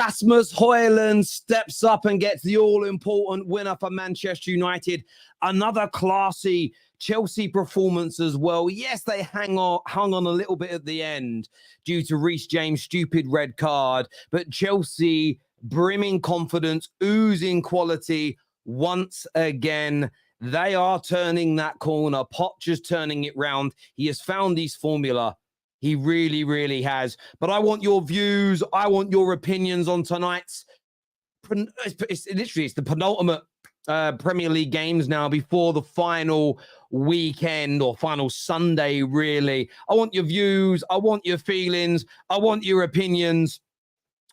Rasmus Højlund steps up and gets the all-important winner for Manchester United. Another classy Chelsea performance as well. Yes, they hung on a little bit at the end due to Reece James' stupid red card, but Chelsea brimming confidence, oozing quality once again. They are turning that corner. Poch is turning it round. He has found his formula. He really, really has. But I want your views. I want your opinions on tonight's. It's the penultimate Premier League games now before the final weekend or final Sunday, really. I want your views. I want your feelings. I want your opinions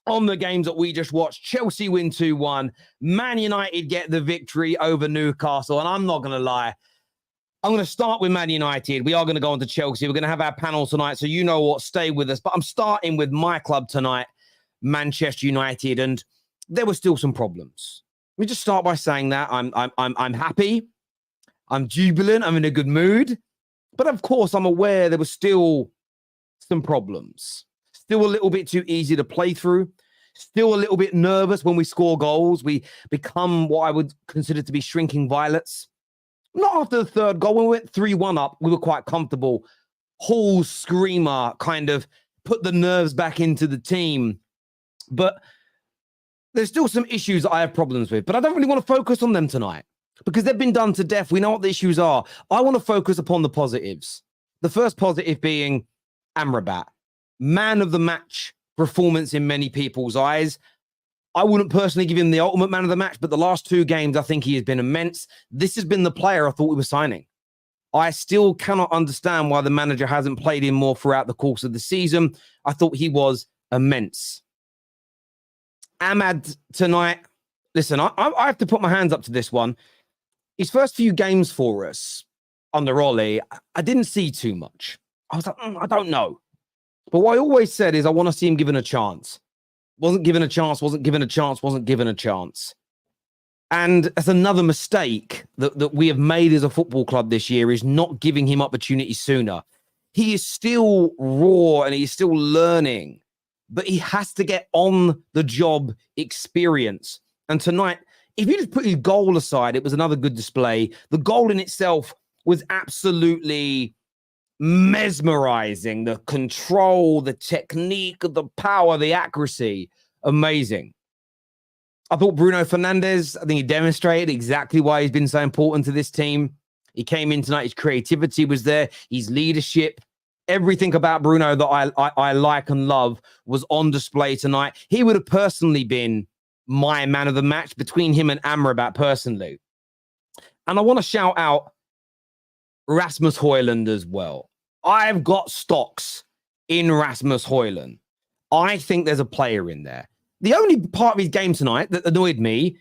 on the games that we just watched. Chelsea win 2-1. Man United get the victory over Newcastle. And I'm not going to lie. I'm going to start with Man United. We are going to go on to Chelsea. We're going to have our panel tonight, so you know what, stay with us. But I'm starting with my club tonight, Manchester United, and there were still some problems. Let me just start by saying that I'm happy. I'm jubilant. I'm in a good mood. But of course, I'm aware there were still some problems. Still a little bit too easy to play through. Still a little bit nervous when we score goals. We become what I would consider to be shrinking violets. Not after the third goal. When we went 3-1 up, we were quite comfortable. Hall's screamer kind of put the nerves back into the team. But there's still some issues that I have problems with. But I don't really want to focus on them tonight because they've been done to death. We know what the issues are. I want to focus upon the positives. The first positive being Amrabat. Man of the match performance in many people's eyes. I wouldn't personally give him the ultimate man of the match, but the last two games, I think he has been immense. This has been the player I thought we were signing. I still cannot understand why the manager hasn't played him more throughout the course of the season. I thought he was immense. Amad tonight, listen, I have to put my hands up to this one. His first few games for us under Ollie, I didn't see too much. I was like, I don't know. But what I always said is I want to see him given a chance. Wasn't given a chance, wasn't given a chance, wasn't given a chance. And that's another mistake that we have made as a football club this year is not giving him opportunities sooner. He is still raw and he's still learning, but he has to get on the job experience. And tonight, if you just put his goal aside, it was another good display. The goal in itself was absolutely mesmerizing. The control, the technique, the power, the accuracy, amazing. I thought Bruno Fernandes, I think he demonstrated exactly why he's been so important to this team. He came in tonight, his creativity was there, his leadership, everything about Bruno that I like and love was on display tonight. He would have personally been my man of the match between him and Amrabat personally. And I want to shout out Rasmus Højlund as well. I've got stocks in Rasmus Højlund. I think there's a player in there. The only part of his game tonight that annoyed me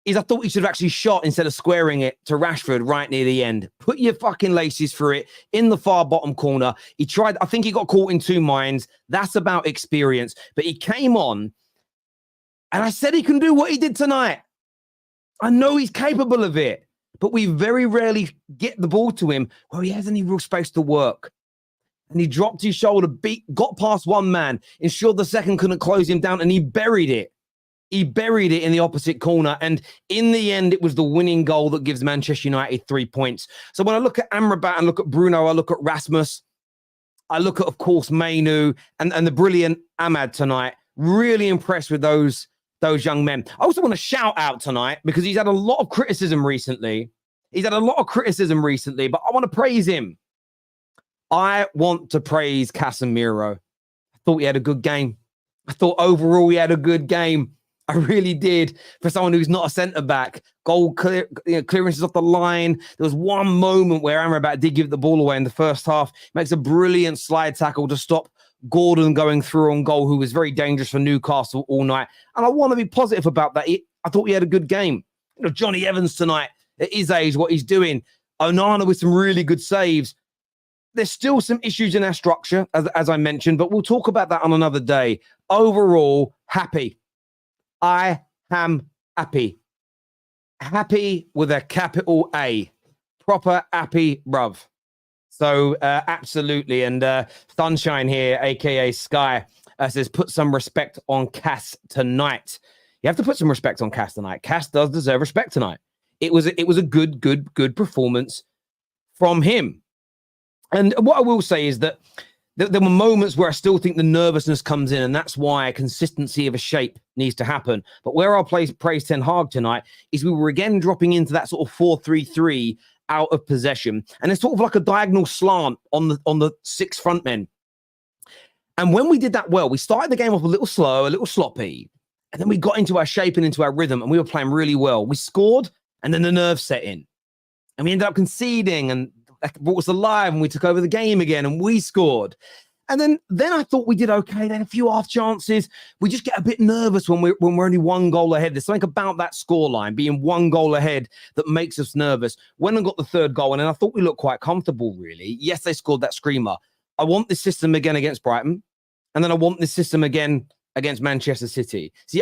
is I thought he should have actually shot instead of squaring it to Rashford right near the end. Put your fucking laces through it in the far bottom corner. He tried, I think he got caught in two minds. That's about experience. But he came on and I said he can do what he did tonight. I know he's capable of it. But we very rarely get the ball to him where he has any real space to work. And he dropped his shoulder, got past one man, ensured the second couldn't close him down, and he buried it. He buried it in the opposite corner. And in the end, it was the winning goal that gives Manchester United 3 points. So when I look at Amrabat and look at Bruno, I look at Rasmus, I look at, of course, Mainoo and the brilliant Amad tonight. Really impressed with those young men. I also want to shout out tonight because he's had a lot of criticism recently. But I want to praise him. I want to praise Casemiro. I thought he had a good game. I thought overall he had a good game. I really did. For someone who's not a centre-back, clearances off the line. There was one moment where Amrabat did give the ball away in the first half. Makes a brilliant slide tackle to stop Gordon going through on goal, who was very dangerous for Newcastle all night. And I want to be positive about that. I thought he had a good game. You know, Johnny Evans tonight, at his age, what he's doing. Onana with some really good saves. There's still some issues in our structure, as I mentioned, but we'll talk about that on another day. Overall, happy. I am happy. Happy with a capital A. Proper happy, bruv. So, absolutely. And Sunshine here, a.k.a. Sky. Says, put some respect on Cass tonight. You have to put some respect on Cass tonight. Cass does deserve respect tonight. It was a good performance from him. And what I will say is that there were moments where I still think the nervousness comes in, and that's why consistency of a shape needs to happen. But where I'll praise Ten Hag tonight is we were again dropping into that sort of 4-3-3 out of possession. And it's sort of like a diagonal slant on the 6 front men. And when we did that well, we started the game off a little slow, a little sloppy, and then we got into our shape and into our rhythm, and we were playing really well. We scored, and then the nerves set in. And we ended up conceding, and that brought us alive, and we took over the game again, and we scored. And then I thought we did okay. Then a few half chances. We just get a bit nervous when we're only 1 goal ahead. There's something about that scoreline being 1 goal ahead that makes us nervous. When I got the 3rd goal, and I thought we looked quite comfortable, really. Yes, they scored that screamer. I want this system again against Brighton, and then I want this system again against Manchester City. See,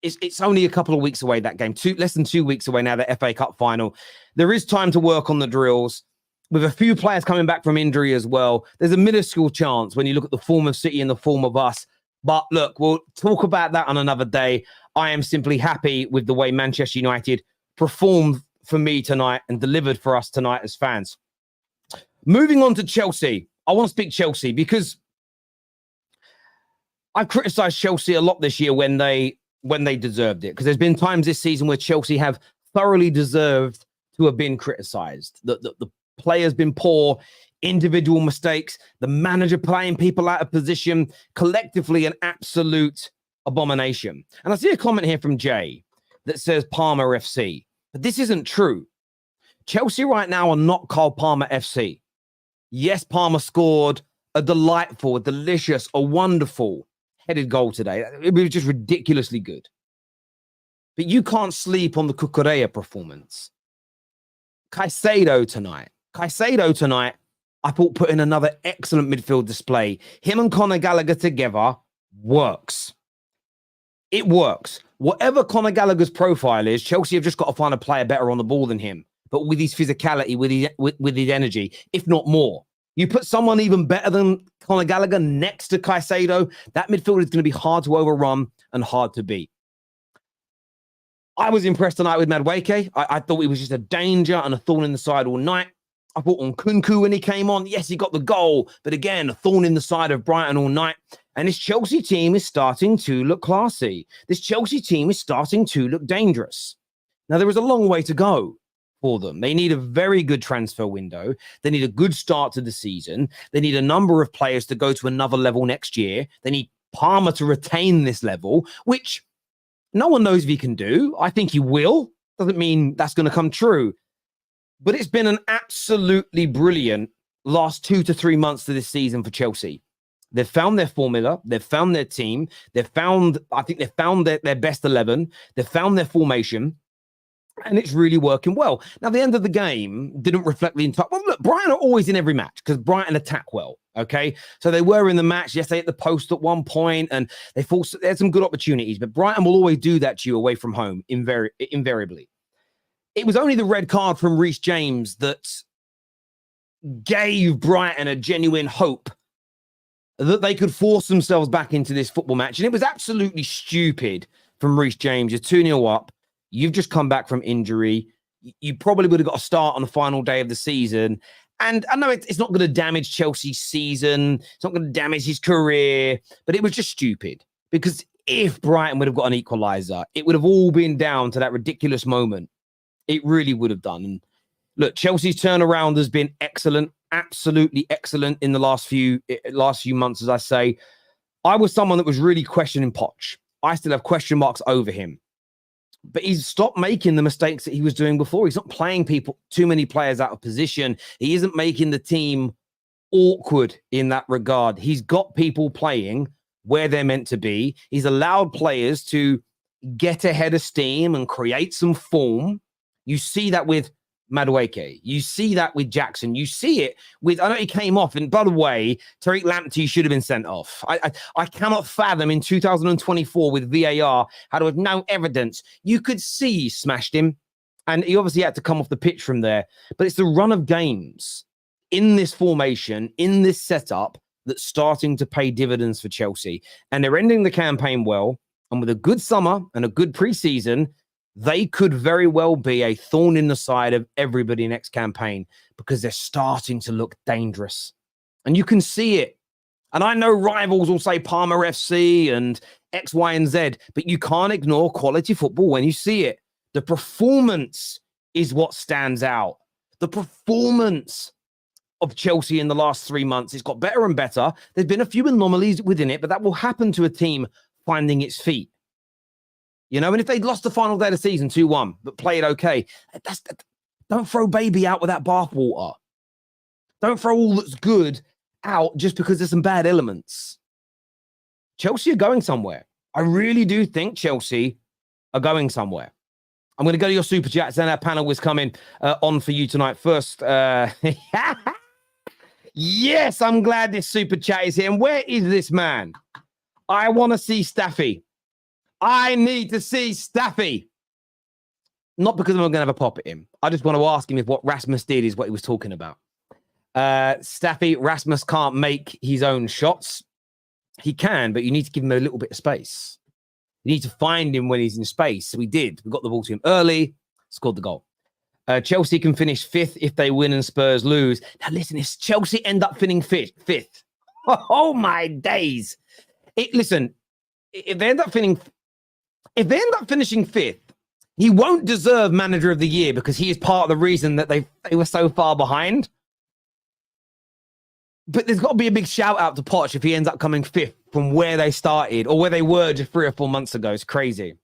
it's only a couple of weeks away, that game. Less than 2 weeks away now, the FA Cup final. There is time to work on the drills. With a few players coming back from injury as well, there's a minuscule chance when you look at the form of City and the form of us. But look, we'll talk about that on another day. I am simply happy with the way Manchester United performed for me tonight and delivered for us tonight as fans. Moving on to Chelsea. I want to speak Chelsea because I've criticised Chelsea a lot this year when they deserved it. Because there's been times this season where Chelsea have thoroughly deserved to have been criticised. The player's been poor, individual mistakes, the manager playing people out of position, collectively an absolute abomination. And I see a comment here from Jay that says Palmer FC. But this isn't true. Chelsea right now are not Cole Palmer FC. Yes, Palmer scored a delightful, a delicious, a wonderful headed goal today. It was just ridiculously good. But you can't sleep on the Cucurella performance. Caicedo tonight, I thought put in another excellent midfield display. Him and Conor Gallagher together works. It works. Whatever Conor Gallagher's profile is, Chelsea have just got to find a player better on the ball than him. But with his physicality, with his energy, if not more. You put someone even better than Conor Gallagher next to Caicedo, that midfield is going to be hard to overrun and hard to beat. I was impressed tonight with Madueke. I thought he was just a danger and a thorn in the side all night. I thought on Nkunku when he came on, yes, he got the goal, but again, a thorn in the side of Brighton all night. And this Chelsea team is starting to look classy. This Chelsea team is starting to look dangerous. Now, there is a long way to go for them. They need a very good transfer window. They need a good start to the season. They need a number of players to go to another level next year. They need Palmer to retain this level, which no one knows if he can do. I think he will. Doesn't mean that's going to come true. But it's been an absolutely brilliant last 2 to 3 months to this season for Chelsea. They've found their formula. They've found their team. They've found their best 11. They've found their formation. And it's really working well. Now, the end of the game didn't reflect the entire... Well, look, Brighton are always in every match because Brighton attack well, okay? So they were in the match. Yes, they hit the post at one point and they had some good opportunities, but Brighton will always do that to you away from home, invariably. It was only the red card from Reece James that gave Brighton a genuine hope that they could force themselves back into this football match. And it was absolutely stupid from Reece James. You're 2-0 up. You've just come back from injury. You probably would have got a start on the final day of the season. And I know it's not going to damage Chelsea's season. It's not going to damage his career. But it was just stupid. Because if Brighton would have got an equaliser, it would have all been down to that ridiculous moment. It really would have done. And look, Chelsea's turnaround has been excellent. Absolutely excellent in the last few months, as I say. I was someone that was really questioning Poch. I still have question marks over him. But he's stopped making the mistakes that he was doing before. He's not playing too many players out of position. He isn't making the team awkward in that regard. He's got people playing where they're meant to be. He's allowed players to get ahead of steam and create some form. You see that with Madueke. You see that with Jackson. You see it with, I know he came off, and by the way, Tariq Lamptey should have been sent off. I cannot fathom in 2024 with VAR how to have no evidence. You could see he smashed him, and he obviously had to come off the pitch from there. But it's the run of games in this formation, in this setup, that's starting to pay dividends for Chelsea. And they're ending the campaign well. And with a good summer and a good preseason, they could very well be a thorn in the side of everybody next campaign because they're starting to look dangerous. And you can see it. And I know rivals will say Palmer FC and X, Y, and Z, but you can't ignore quality football when you see it. The performance is what stands out. The performance of Chelsea in the last 3 months, it's got better and better. There's been a few anomalies within it, but that will happen to a team finding its feet. You know, and if they'd lost the final day of the season 2-1, but played okay, don't throw baby out with that bathwater. Don't throw all that's good out just because there's some bad elements. Chelsea are going somewhere. I really do think Chelsea are going somewhere. I'm going to go to your super chats, and our panel is coming on for you tonight. First, yes, I'm glad this super chat is here. And where is this man? I want to see Staffy. I need to see Staffy. Not because I'm going to have a pop at him. I just want to ask him if what Rasmus did is what he was talking about. Staffy, Rasmus can't make his own shots. He can, but you need to give him a little bit of space. You need to find him when he's in space. So we did. We got the ball to him early, scored the goal. Chelsea can finish 5th if they win and Spurs lose. Now listen, if Chelsea end up finishing 5th. Oh my days. Listen, if they end up finishing 5th, he won't deserve manager of the year because he is part of the reason that they were so far behind. But there's got to be a big shout out to Poch if he ends up coming 5th from where they started or where they were just 3 or 4 months ago. It's crazy.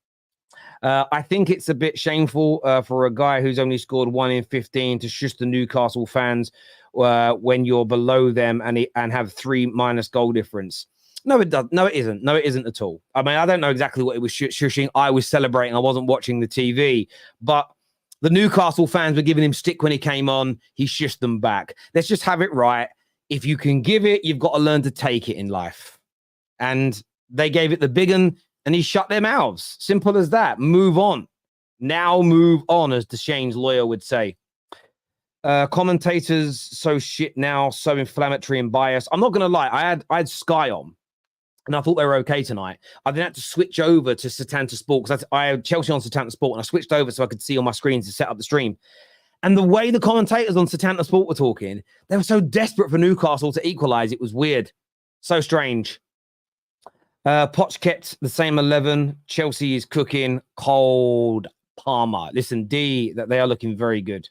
I think it's a bit shameful for a guy who's only scored 1 in 15 to shush the Newcastle fans when you're below them and have 3 minus goal difference. No, it does. No, it isn't. No, it isn't at all. I mean, I don't know exactly what it was shushing. I was celebrating. I wasn't watching the TV, but the Newcastle fans were giving him stick when he came on. He shushed them back. Let's just have it right. If you can give it, you've got to learn to take it in life. And they gave it the big one, and he shut their mouths. Simple as that. Move on. Now move on, as Deshane's lawyer would say. Commentators so shit now, so inflammatory and biased. I'm not going to lie. I had Sky on, and I thought they were okay tonight. I then had to switch over to Setanta Sport because I had Chelsea on Setanta Sport, and I switched over so I could see on my screen to set up the stream. And the way the commentators on Setanta Sport were talking, they were so desperate for Newcastle to equalise. It was weird. So strange. Poch kept the same 11. Chelsea is cooking. Cold Palmer. Listen, D, that they are looking very good.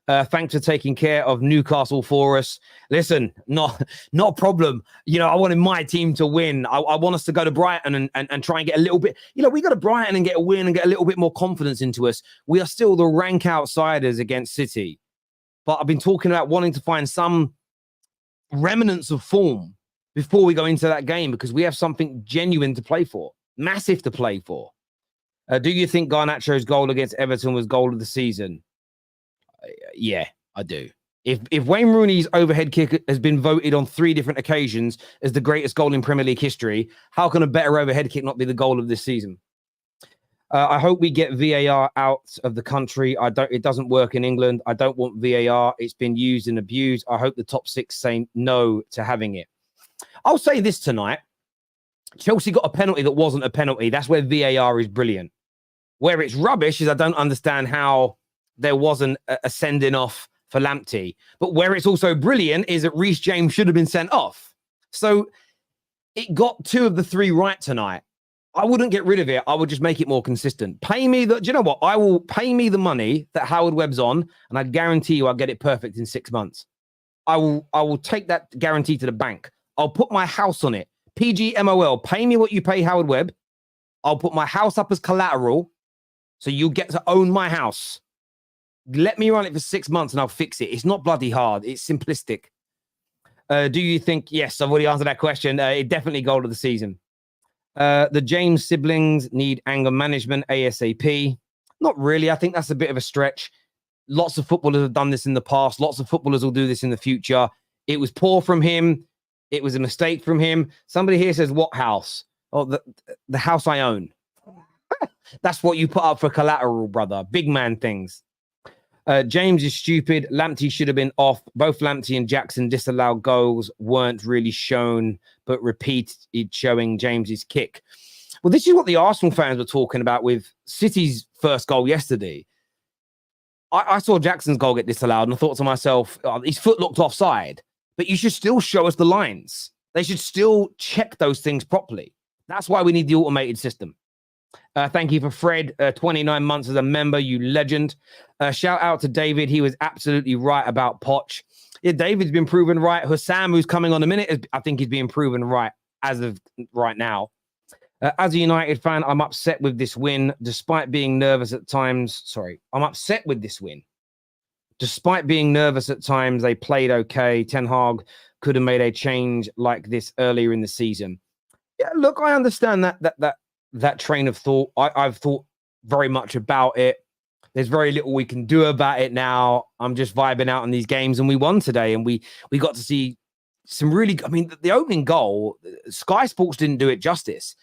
Thanks for taking care of Newcastle for us. Listen, not a problem. You know, I wanted my team to win. I want us to go to Brighton and try and get a little bit, you know, we go to Brighton and get a win and get a little bit more confidence into us. We are still the rank outsiders against City. But I've been talking about wanting to find some remnants of form before we go into that game because we have something genuine to play for, massive to play for. Do you think Garnacho's goal against Everton was goal of the season? Yeah, I do. If Wayne Rooney's overhead kick has been voted on 3 different occasions as the greatest goal in Premier League history, how can a better overhead kick not be the goal of this season? I hope we get VAR out of the country. It doesn't work in England. I don't want VAR. It's been used and abused. I hope the top 6 say no to having it. I'll say this tonight. Chelsea got a penalty that wasn't a penalty. That's where VAR is brilliant. Where it's rubbish is I don't understand how there wasn't a sending off for Lamptey. But where it's also brilliant is that Reece James should have been sent off. So it got 2 of the 3 right tonight. I wouldn't get rid of it. I would just make it more consistent. Pay me do you know what? I will pay me the money that Howard Webb's on, and I guarantee you I'll get it perfect in 6 months. I will take that guarantee to the bank. I'll put my house on it. PGMOL, pay me what you pay Howard Webb. I'll put my house up as collateral, so you get to own my house. Let me run it for 6 months and I'll fix it. It's not bloody hard. It's simplistic. Do you think? Yes, I've already answered that question. It definitely goal of the season. The James siblings need anger management ASAP. Not really. I think that's a bit of a stretch. Lots of footballers have done this in the past. Lots of footballers will do this in the future. It was poor from him. It was a mistake from him. Somebody here says, what house? Oh, the house I own. That's what you put up for collateral, brother. Big man things. James is stupid. Lamptey should have been off. Both Lamptey and Jackson disallowed goals weren't really shown, but repeated showing James's kick. Well, this is what the Arsenal fans were talking about with City's first goal yesterday. I saw Jackson's goal get disallowed, and I thought to myself, oh, his foot looked offside, but you should still show us the lines. They should still check those things properly. That's why we need the automated system. Thank you for Fred, 29 months as a member, you legend. Shout out to David. He was absolutely right about Poch. Yeah, David's been proven right. Husam, who's coming on a minute, I think he's being proven right as of right now. As a United fan, I'm upset with this win, despite being nervous at times. Sorry, I'm upset with this win. Despite being nervous at times, they played okay. Ten Hag could have made a change like this earlier in the season. Yeah, look, I understand that train of thought. I've thought very much about it. There's very little we can do about it now. I'm just vibing out on these games, and we won today, and we got to see some really. I mean, the opening goal, Sky Sports didn't do it justice.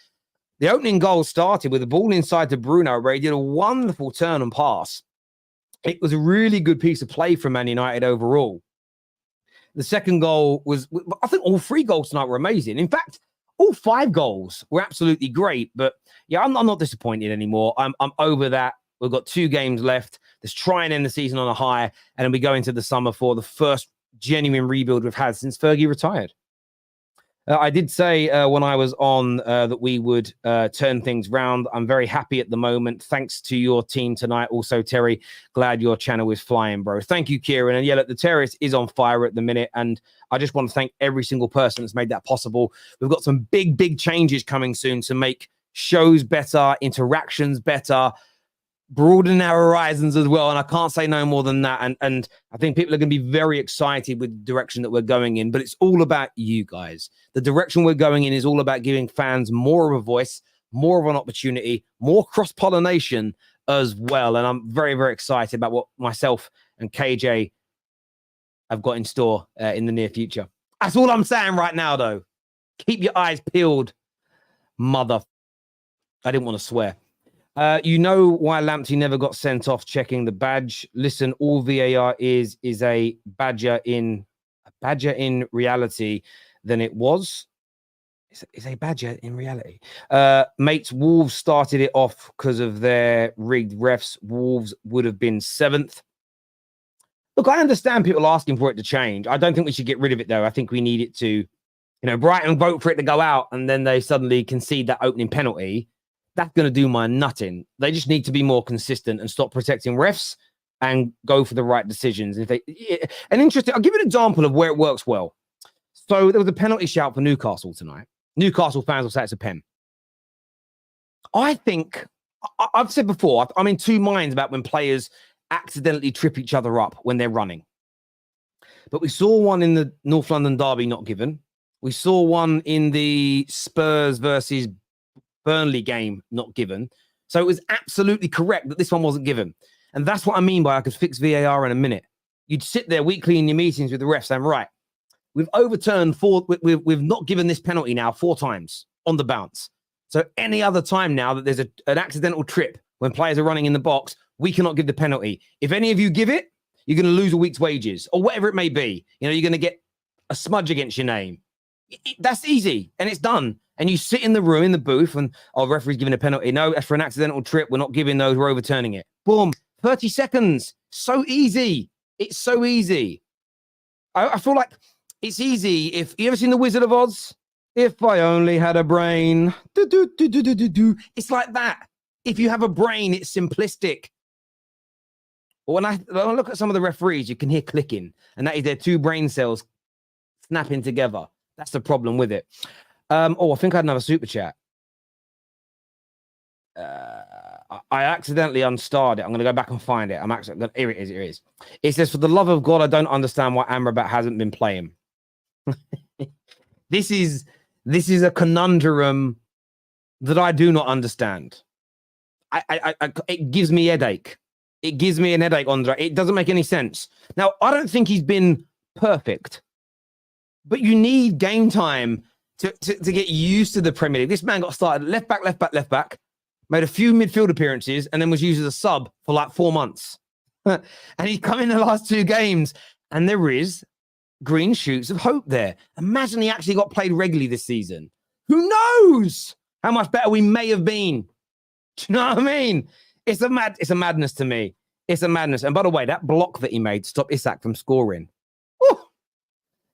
The opening goal started with the ball inside to Bruno, where he did a wonderful turn and pass. It was a really good piece of play from Man United overall. The second goal was, I think all 3 goals tonight were amazing. In fact, all 5 goals were absolutely great. But yeah, I'm not disappointed anymore. I'm over that. We've got 2 games left. Let's try and end the season on a high. And then we go into the summer for the first genuine rebuild we've had since Fergie retired. I did say when I was on that we would turn things round. I'm very happy at the moment. Thanks to your team tonight. Also, Terry, glad your channel is flying, bro. Thank you, Kieran. And yeah, look, the Terrace is on fire at the minute. And I just want to thank every single person that's made that possible. We've got some big changes coming soon to make shows better, interactions better, broaden our horizons as well. And I can't say no more than that. And I think people are going to be very excited with the direction that we're going in, but it's all about you guys. The direction we're going in is all about giving fans more of a voice, more of an opportunity, more cross-pollination as well. And I'm very excited about what myself and KJ have got in store in the near future. That's all I'm saying right now, though. Keep your eyes peeled, mother. I didn't want to swear. You know why Lamptey never got sent off checking the badge. Listen, all VAR is a badger in reality than it was. Is a badger in reality. Mates, Wolves started it off because of their rigged refs. Wolves would have been 7th. Look, I understand people asking for it to change. I don't think we should get rid of it, though. I think we need it to, Brighton vote for it to go out, and then they suddenly concede that opening penalty. That's going to do my nutting. They just need to be more consistent and stop protecting refs and go for the right decisions. I'll give you an example of where it works well. So there was a penalty shout for Newcastle tonight. Newcastle fans will say it's a pen. I think, I've said before, I'm in 2 minds about when players accidentally trip each other up when they're running. But we saw one in the North London derby not given. We saw one in the Spurs versus Burnley game not given. So it was absolutely correct that this one wasn't given. And that's what I mean by I could fix VAR in a minute. You'd sit there weekly in your meetings with the refs saying, right, we've overturned we've not given this penalty now 4 times on the bounce. So any other time now that there's an accidental trip when players are running in the box, we cannot give the penalty. If any of you give it, you're going to lose a week's wages or whatever it may be. You're going to get a smudge against your name. That's easy and it's done. And you sit in the room, in the booth, and, referee's giving a penalty. No, that's for an accidental trip. We're not giving those. We're overturning it. Boom. 30 seconds. So easy. It's so easy. I feel like it's easy. If you ever seen The Wizard of Oz? If I only had a brain. It's like that. If you have a brain, it's simplistic. But when I look at some of the referees, you can hear clicking. And that is their 2 brain cells snapping together. That's the problem with it. I think I had another super chat. I accidentally unstarred it. I'm going to go back and find it. Here it is. Here it is. It says, for the love of God, I don't understand why Amrabat hasn't been playing. This is a conundrum that I do not understand. It gives me a headache. It gives me an headache, Andre. It doesn't make any sense. Now, I don't think he's been perfect, but you need game time to get used to the Premier League. This man got started left back, made a few midfield appearances, and then was used as a sub for like 4 months. and he's come in the last 2 games, and there is green shoots of hope there. Imagine he actually got played regularly this season. Who knows how much better we may have been? Do you know what I mean? It's a madness to me. It's a madness. And by the way, that block that he made stopped Isak from scoring. Whew.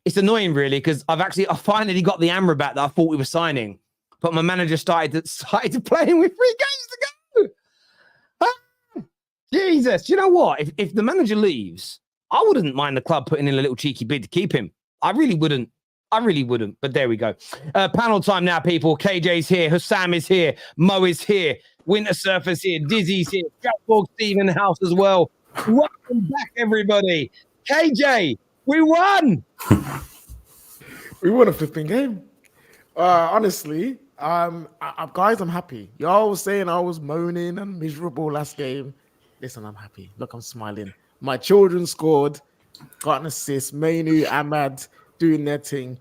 It's annoying, really, because I finally got the Amrabat that I thought we were signing, but my manager started to play him with 3 games to go. Ah, Jesus, do you know what? If the manager leaves, I wouldn't mind the club putting in a little cheeky bid to keep him. I really wouldn't. But there we go. Panel time now, people. KJ's here. Husam is here. Mo is here. Winter Surfer's here. Deezy's here. Stratford Steve in the house as well. Welcome back, everybody. KJ, we won. We won a flipping game. Honestly, guys, I'm happy. Y'all was saying I was moaning and miserable last game. Listen, I'm happy. Look, I'm smiling. My children scored, got an assist. Mainoo Amad doing their thing.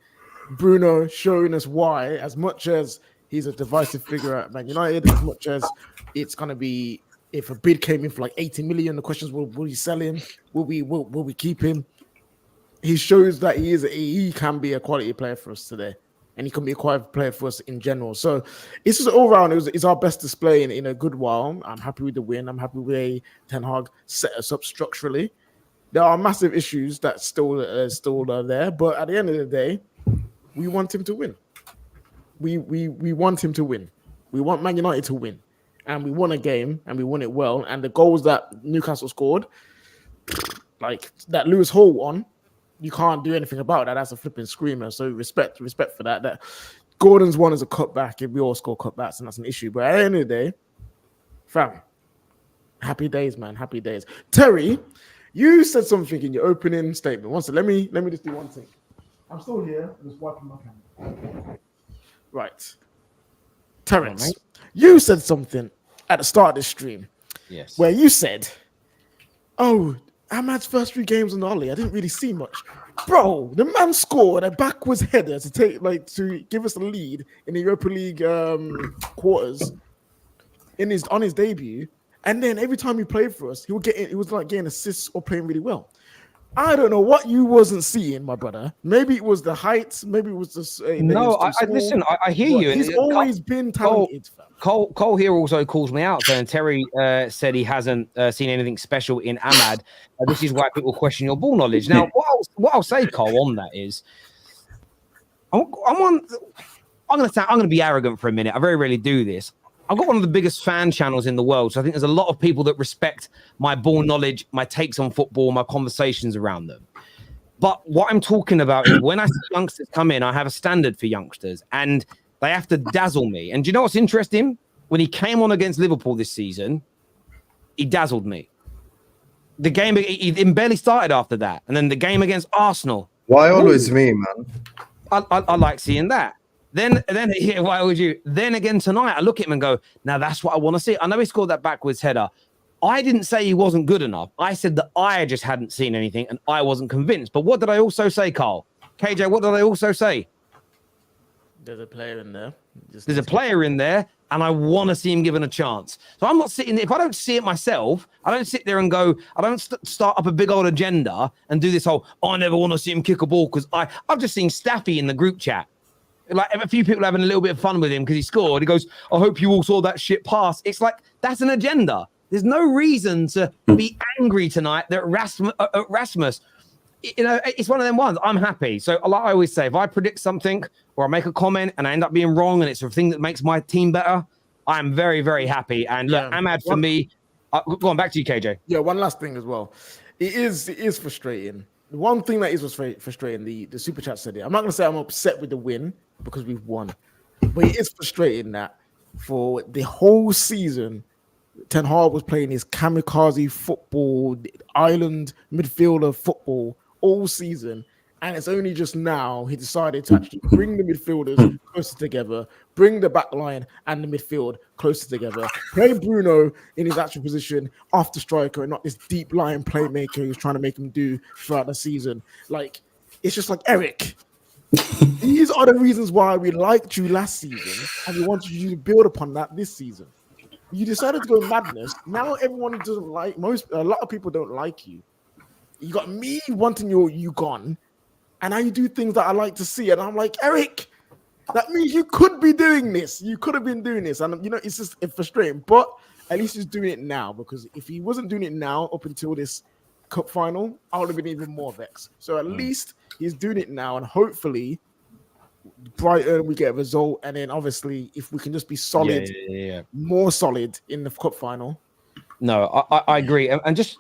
Bruno showing us why, as much as he's a divisive figure at Man United, as much as it's going to be, if a bid came in for like 80 million, the question is, will we sell him? Will we keep him? He shows that he can be a quality player for us today, and he can be a quality player for us in general. So it's just all round. It's our best display in a good while. I'm happy with the win. I'm happy with the way Ten Hag set us up structurally. There are massive issues that still are there, but at the end of the day, we want him to win. We want him to win. We want Man United to win, and we won a game, and we won it well. And the goals that Newcastle scored, like that Lewis Hall won, you can't do anything about that. That's a flipping screamer. So respect for that. That Gordon's one is a cutback. If we all score cutbacks, and that's an issue. But at the end of the day, fam, happy days, man. Happy days. Terry, you said something in your opening statement. One second, let me just do one thing. I'm still here. I'm just wiping my camera. Right. Terrence, you said something at the start of the stream. Yes. Where you said, oh, Amad's first 3 games on the Ollie, I didn't really see much. Bro, the man scored a backwards header to give us a lead in the Europa League quarters on his debut. And then every time he played for us, he was like getting assists or playing really well. I don't know what you wasn't seeing, my brother. Maybe it was the heights. Maybe it was the no. Listen. I hear you. He's always been talented. Cole here also calls me out, and Terry said he hasn't seen anything special in Amad. This is why people question your ball knowledge. Now, what I'll say, Cole, on that is, I'm going to be arrogant for a minute. I very rarely do this. I've got one of the biggest fan channels in the world, so I think there's a lot of people that respect my ball knowledge, my takes on football, my conversations around them. But what I'm talking about is when I see youngsters come in, I have a standard for youngsters, and they have to dazzle me. And do you know what's interesting? When he came on against Liverpool this season, he dazzled me. The game, he barely started after that. And then the game against Arsenal. Why always me, man? I like seeing that. Then why would you? Then again tonight, I look at him and go, now that's what I want to see. I know he scored that backwards header. I didn't say he wasn't good enough. I said that I just hadn't seen anything and I wasn't convinced. But what did I also say, Carl? KJ, what did I also say? There's a player in there. There's a player in there, and I want to see him given a chance. So I'm not sitting there. If I don't see it myself, I don't sit there and go, I don't start up a big old agenda and do this whole, I never want to see him kick a ball because I've just seen Staffy in the group chat. Like a few people having a little bit of fun with him because he scored. He goes, I hope you all saw that shit pass. It's like, that's an agenda. There's no reason to be angry tonight that RASMUS, it's one of them ones. I'm happy. So like I always say, if I predict something or I make a comment and I end up being wrong and it's a thing that makes my team better, I'm very, very happy. And look, Amad for me, going back to you, KJ. Yeah, one last thing as well. It is frustrating. The one thing that is frustrating, the Superchat said it. I'm not going to say I'm upset with the win because we've won. But it is frustrating that for the whole season, Ten Hag was playing his kamikaze football, island midfielder football all season. And it's only just now he decided to actually bring the midfielders closer together, bring the back line and the midfield closer together, play Bruno in his actual position after striker and not this deep line playmaker who's trying to make him do throughout the season. Like, it's just like, Eric, these are the reasons why we liked you last season and we wanted you to build upon that this season. You decided to go madness. Now everyone doesn't like a lot of people don't like you. You got me wanting you gone, and now you do things that I like to see, and I'm like, Eric, that means you could be doing this. You could have been doing this, and it's frustrating. But at least he's doing it now, because if he wasn't doing it now up until this cup final, I would have been even more vexed. So at least he's doing it now, and hopefully Brighton, we get a result, and then obviously if we can just be solid, more solid in the cup final. No, I agree. And just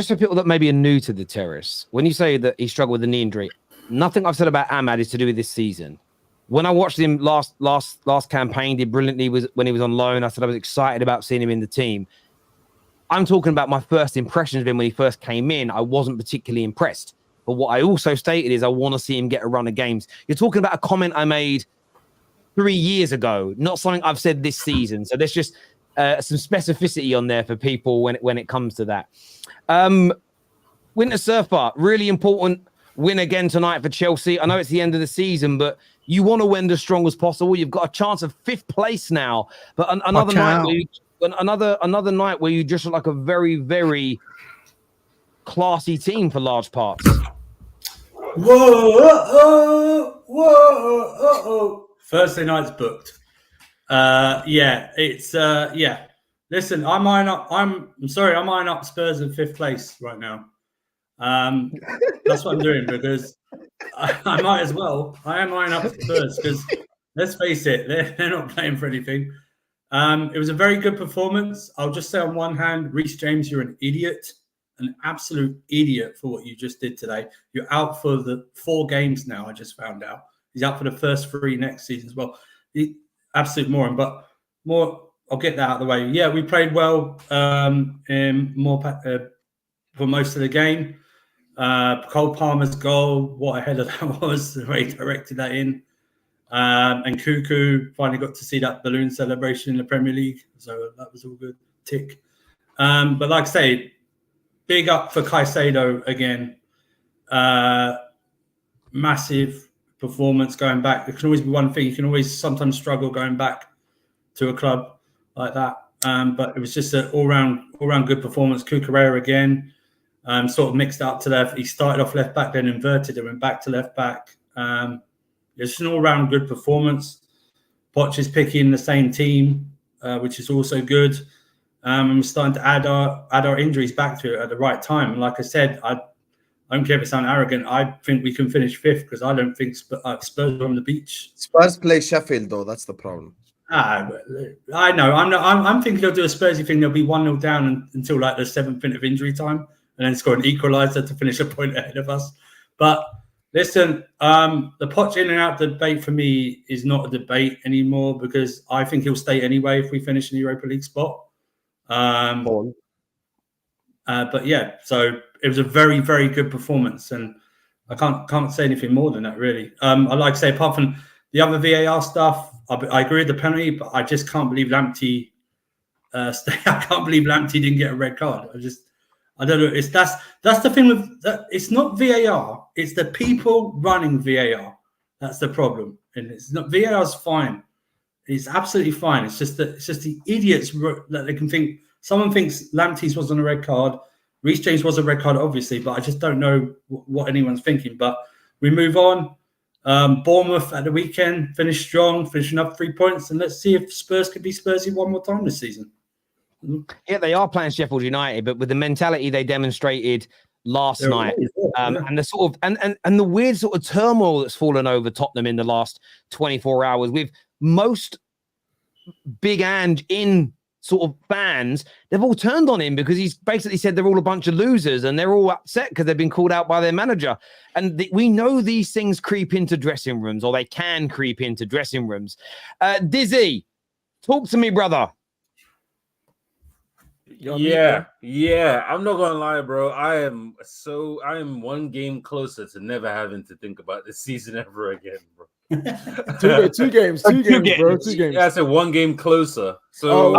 for people that maybe are new to the terrace, when you say that he struggled with the knee injury, nothing I've said about Amad is to do with this season. When I watched him last campaign, did brilliantly when he was on loan. I said I was excited about seeing him in the team. I'm talking about my first impressions of him when he first came in. I wasn't particularly impressed. But what I also stated is I want to see him get a run of games. You're talking about a comment I made 3 years ago, not something I've said this season. So there's just some specificity on there for people when it comes to that. Winter Surfer, really important win again tonight for Chelsea. I know it's the end of the season, but you want to end as strong as possible. You've got a chance of 5th place now. But another night where you just look like a very, very classy team for large parts. Whoa. Thursday night's booked. It's Listen, I'm eyeing up Spurs in 5th place right now. That's what I'm doing, because I might as well. I am eyeing up Spurs because let's face it, they're not playing for anything. It was a very good performance. I'll just say on one hand, Reece James, you're an idiot. An absolute idiot for what you just did today. You're out for the 4 games now, I just found out. He's out for the first 3 next season as well. Absolute moron, but I'll get that out of the way. Yeah, we played well for most of the game. Cole Palmer's goal, what a header that was, the way he directed that in. And Cuckoo finally got to see that balloon celebration in the Premier League. So that was all good. Tick. But like I say, big up for Caicedo again. Massive performance going back. There can always be one thing. You can always sometimes struggle going back to a club like that. But it was just an all-round good performance. Cucurella again, sort of mixed up to left. He started off left back, then inverted and went back to left back. It's an all-round good performance. Poch is picking the same team, which is also good. And we're starting to add our injuries back to it at the right time. And like I said, I don't care if it sounds arrogant. I think we can finish 5th because I don't think Spurs are on the beach. Spurs play Sheffield, though. That's the problem. I know. I'm thinking they'll do a Spursy thing. They'll be 1-0 down until like the 7th minute of injury time, and then score an equaliser to finish a point ahead of us. But listen, the Poch in and out debate for me is not a debate anymore, because I think he'll stay anyway if we finish in the Europa League spot. But yeah, so it was a very, very good performance, and I can't say anything more than that, really. I like to say, apart from the other VAR stuff, I agree with the penalty, but I just can't believe Lamptey I can't believe Lamptey didn't get a red card. I don't know. That's the thing with that. It's not VAR. It's the people running VAR. That's the problem. And it's not VAR's fine. It's absolutely fine. It's just the idiots that they can think. Someone thinks Lamptey's was on a red card. Reece James was a red card, obviously, but I just don't know what anyone's thinking. But we move on. Bournemouth at the weekend finished strong, finishing up 3 points, and let's see if Spurs could be Spursy one more time this season. Yeah, they are playing Sheffield United, but with the mentality they demonstrated last night, and the sort of and the weird sort of turmoil that's fallen over Tottenham in the last 24 hours, with most big and in sort of fans, they've all turned on him because he's basically said they're all a bunch of losers, and they're all upset because they've been called out by their manager. And we know these things creep into dressing rooms, or they can creep into dressing rooms. Deezy, talk to me, brother. Yeah. I'm not gonna lie, bro. I am one game closer to never having to think about this season ever again, bro. two games, bro. 2 games. Yeah, I said 1 game closer. So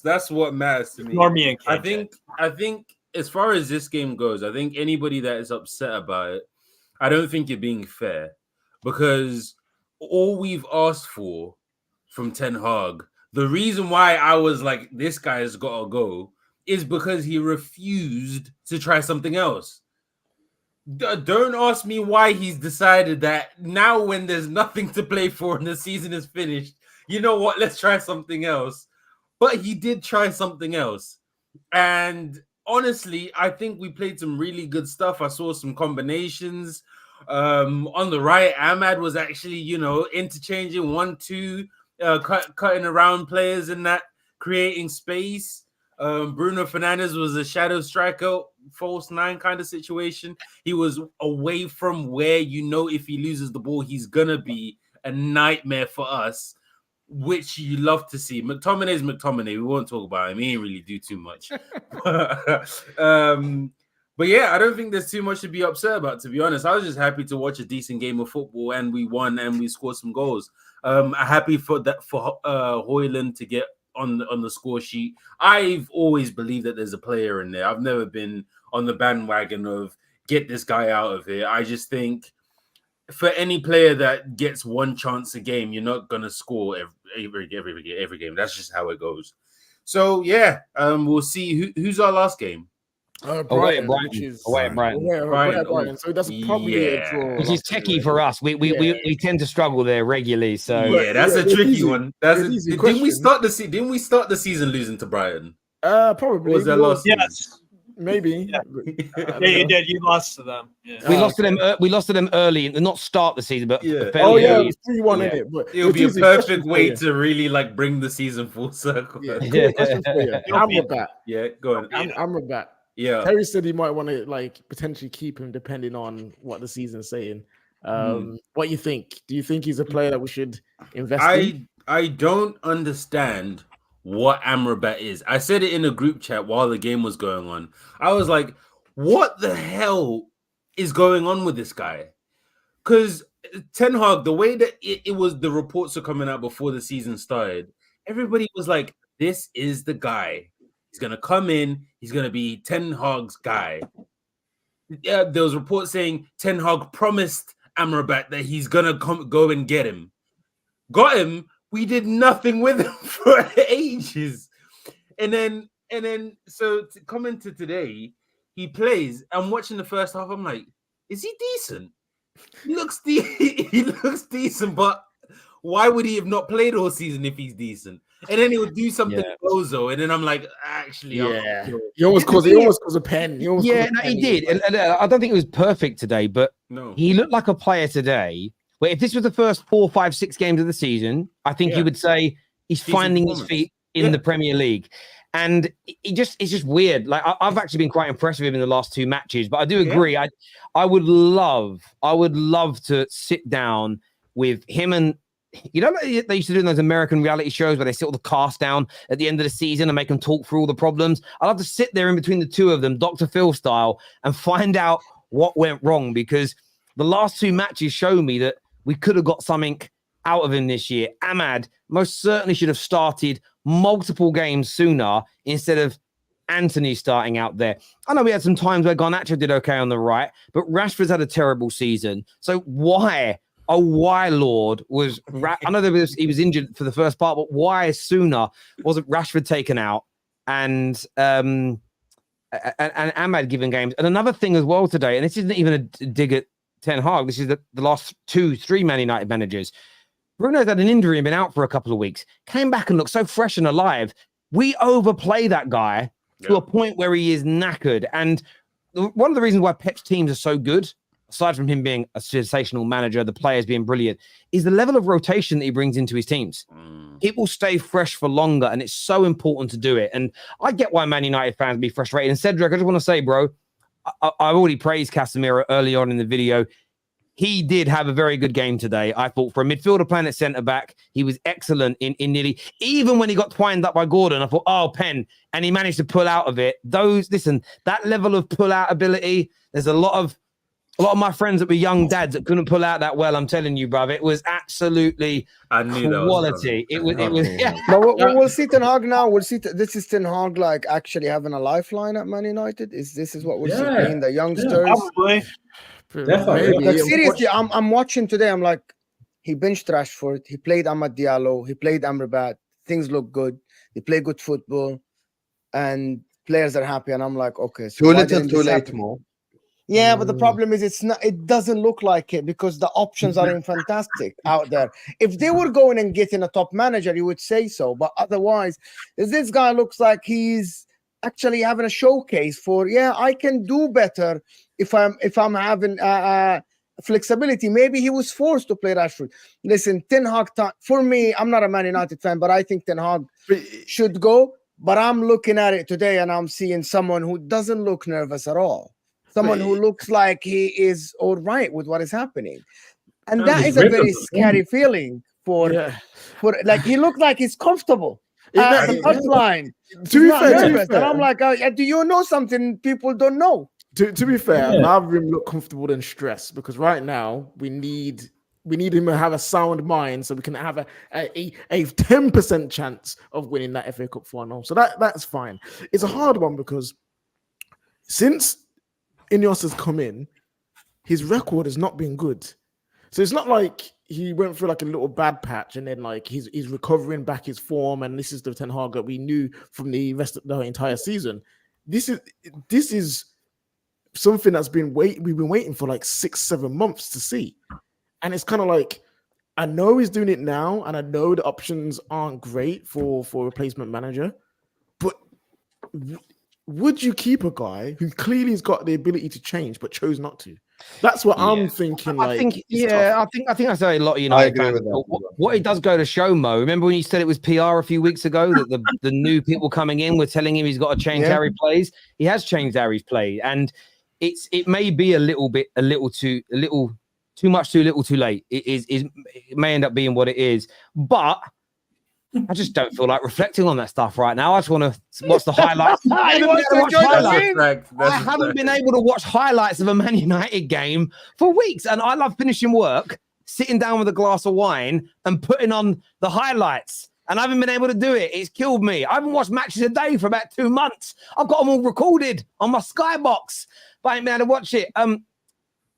that's what matters to me. Normie and I think as far as this game goes, I think anybody that is upset about it, I don't think you're being fair, because all we've asked for from Ten Hag The reason why I was like, this guy has got to go is because he refused to try something else. Don't ask me why he's decided that now when there's nothing to play for and the season is finished, you know what, let's try something else. But he did try something else. And honestly, I think we played some really good stuff. I saw some combinations. On the right, Amad was actually, you know, interchanging 1-2, cutting around players and that, creating space. Bruno Fernandes was a shadow striker, false nine kind of situation. He was away from where, you know, if he loses the ball, he's gonna be a nightmare for us, which you love to see. McTominay's McTominay. We won't talk about him. He didn't really do too much. But yeah, I don't think there's too much to be upset about, to be honest. I was just happy to watch a decent game of football, and we won and we scored some goals. I'm happy for that, for Højlund to get on the score sheet. I've always believed that there's a player in there. I've never been on the bandwagon of get this guy out of here. I just think for any player that gets one chance a game, you're not gonna score every game. That's just how it goes. So yeah, we'll see who's our last game. Brighton, which is Brighton. So that's probably a draw. Which is tricky for us. We tend to struggle there regularly. So yeah, that's a tricky easy. one. Didn't we start the season losing to Brighton? Probably. Or was that last season? Yes. Maybe. Yeah, you did. You lost to them. Yeah. we lost to them. We lost to them early, not start the season, but Yeah. fairly It early. was 3-1 in Yeah. it. But It would be a easy. perfect Question for way you. to really like bring the season full circle. Yeah. Yeah, Question for you. Amrabat. go on. Amrabat. Yeah. Terry said he might want to like potentially keep him depending on what the season's saying. What you think? Do you think he's a player that we should invest in? I don't understand what Amrabat is. I said it in a group chat while the game was going on. I was like, what the hell is going on with this guy? Because Ten Hag, the way that it was, the reports are coming out before the season started, everybody was like, this is the guy. He's going to come in. He's going to be Ten Hag's guy. Yeah, there was reports saying Ten Hag promised Amrabat that he's going to go and get him. Got him. We did nothing with him for ages. And then so to come into today, he plays. I'm watching the first half. I'm like, is he decent? He looks decent, but why would he have not played all season if he's decent? And then he would do something bozo, and then I'm like, actually, Yeah. I'm sure. He almost caused a pen. He did. And I don't think it was perfect today, but No. he looked like a player today. Where if this was the first 4, 5, 6 games of the season, I think you would say he's Decent finding his performance. feet in the Premier League. And it's just weird. Like I've actually been quite impressed with him in the last 2 matches, but I do agree. I would love to sit down with him and, you know, they used to do in those American reality shows where they sit all the cast down at the end of the season and make them talk through all the problems. I'd love to sit there in between the two of them, Dr. Phil style, and find out what went wrong, because the last 2 matches show me that we could have got something out of him this year. Amad most certainly should have started multiple games sooner instead of Anthony starting out there. I know we had some times where Garnacho did okay on the right, but Rashford's had a terrible season. So why, Lord, was I know he was injured for the first part, but why sooner wasn't Rashford taken out and Amad given games? And another thing as well today, and this isn't even a dig at Ten Hag, this is the last 2, 3 Man United managers. Bruno's had an injury and been out for a couple of weeks. Came back and looked so fresh and alive. We overplay that guy to a point where he is knackered. And one of the reasons why Pep's teams are so good, aside from him being a sensational manager, the players being brilliant, is the level of rotation that he brings into his teams. It will stay fresh for longer, and it's so important to do it. And I get why Man United fans be frustrated. And Cedric, I just want to say, bro, I already praised Casemiro early on in the video. He did have a very good game today. I thought for a midfielder playing at centre-back, he was excellent in nearly, even when he got twined up by Gordon, I thought, oh, pen, and he managed to pull out of it. That level of pull-out ability, there's a lot of my friends that were young dads that couldn't pull out that well. I'm telling you, bruv, it was absolutely quality. It was yeah. But we'll see Ten Hag now. We'll see. This is Ten Hag like actually having a lifeline at Man United. This is what we're seeing, the youngsters. Probably. Definitely. Like seriously, I'm watching today. I'm like, he benched Rashford. He played Amad Diallo. He played Amrabat. things look good, they play good football, and players are happy. And I'm like, okay, so Too why little, didn't too this late, happen? Mo. Yeah, but the problem is it's not. It doesn't look like it because the options are fantastic out there. If they were going and getting a top manager, you would say so. But otherwise, this guy looks like he's actually having a showcase for. Yeah, I can do better if I'm having flexibility. Maybe he was forced to play Rashford. Listen, Ten Hag. For me, I'm not a Man United fan, but I think Ten Hag should go. But I'm looking at it today, and I'm seeing someone who doesn't look nervous at all. Someone who looks like he is all right with what is happening. And that is a very scary feeling for like, he looked like he's comfortable at the touchline. To be fair, and I'm like, do you know something people don't know? To be fair, I'd rather him look comfortable than stressed, because right now we need him to have a sound mind so we can have a 10% chance of winning that FA Cup final. So that's fine. It's a hard one because since Ineos has come in, his record has not been good. So it's not like he went through like a little bad patch and then like he's recovering back his form, and this is the Ten Hag that we knew from the entire season. This is something that's we've been waiting for like 6-7 months to see. And it's kind of like, I know he's doing it now, and I know the options aren't great for a replacement manager, but would you keep a guy who clearly has got the ability to change but chose not to? That's what I'm thinking. I think I say a lot of United fans. What it does go to show, Mo. Remember when you said it was PR a few weeks ago that the new people coming in were telling him he's got to change how he plays? He has changed how he's played, and it may be a little too much, too little, too late. It may end up being what it is, but I just don't feel like reflecting on that stuff right now. I just want to watch the highlights. I haven't been able to watch highlights of a Man United game for weeks, and I love finishing work, sitting down with a glass of wine and putting on the highlights, and I haven't been able to do it. It's killed me. I haven't watched matches a day for about 2 months. I've got them all recorded on my Skybox, but I ain't been able to watch it.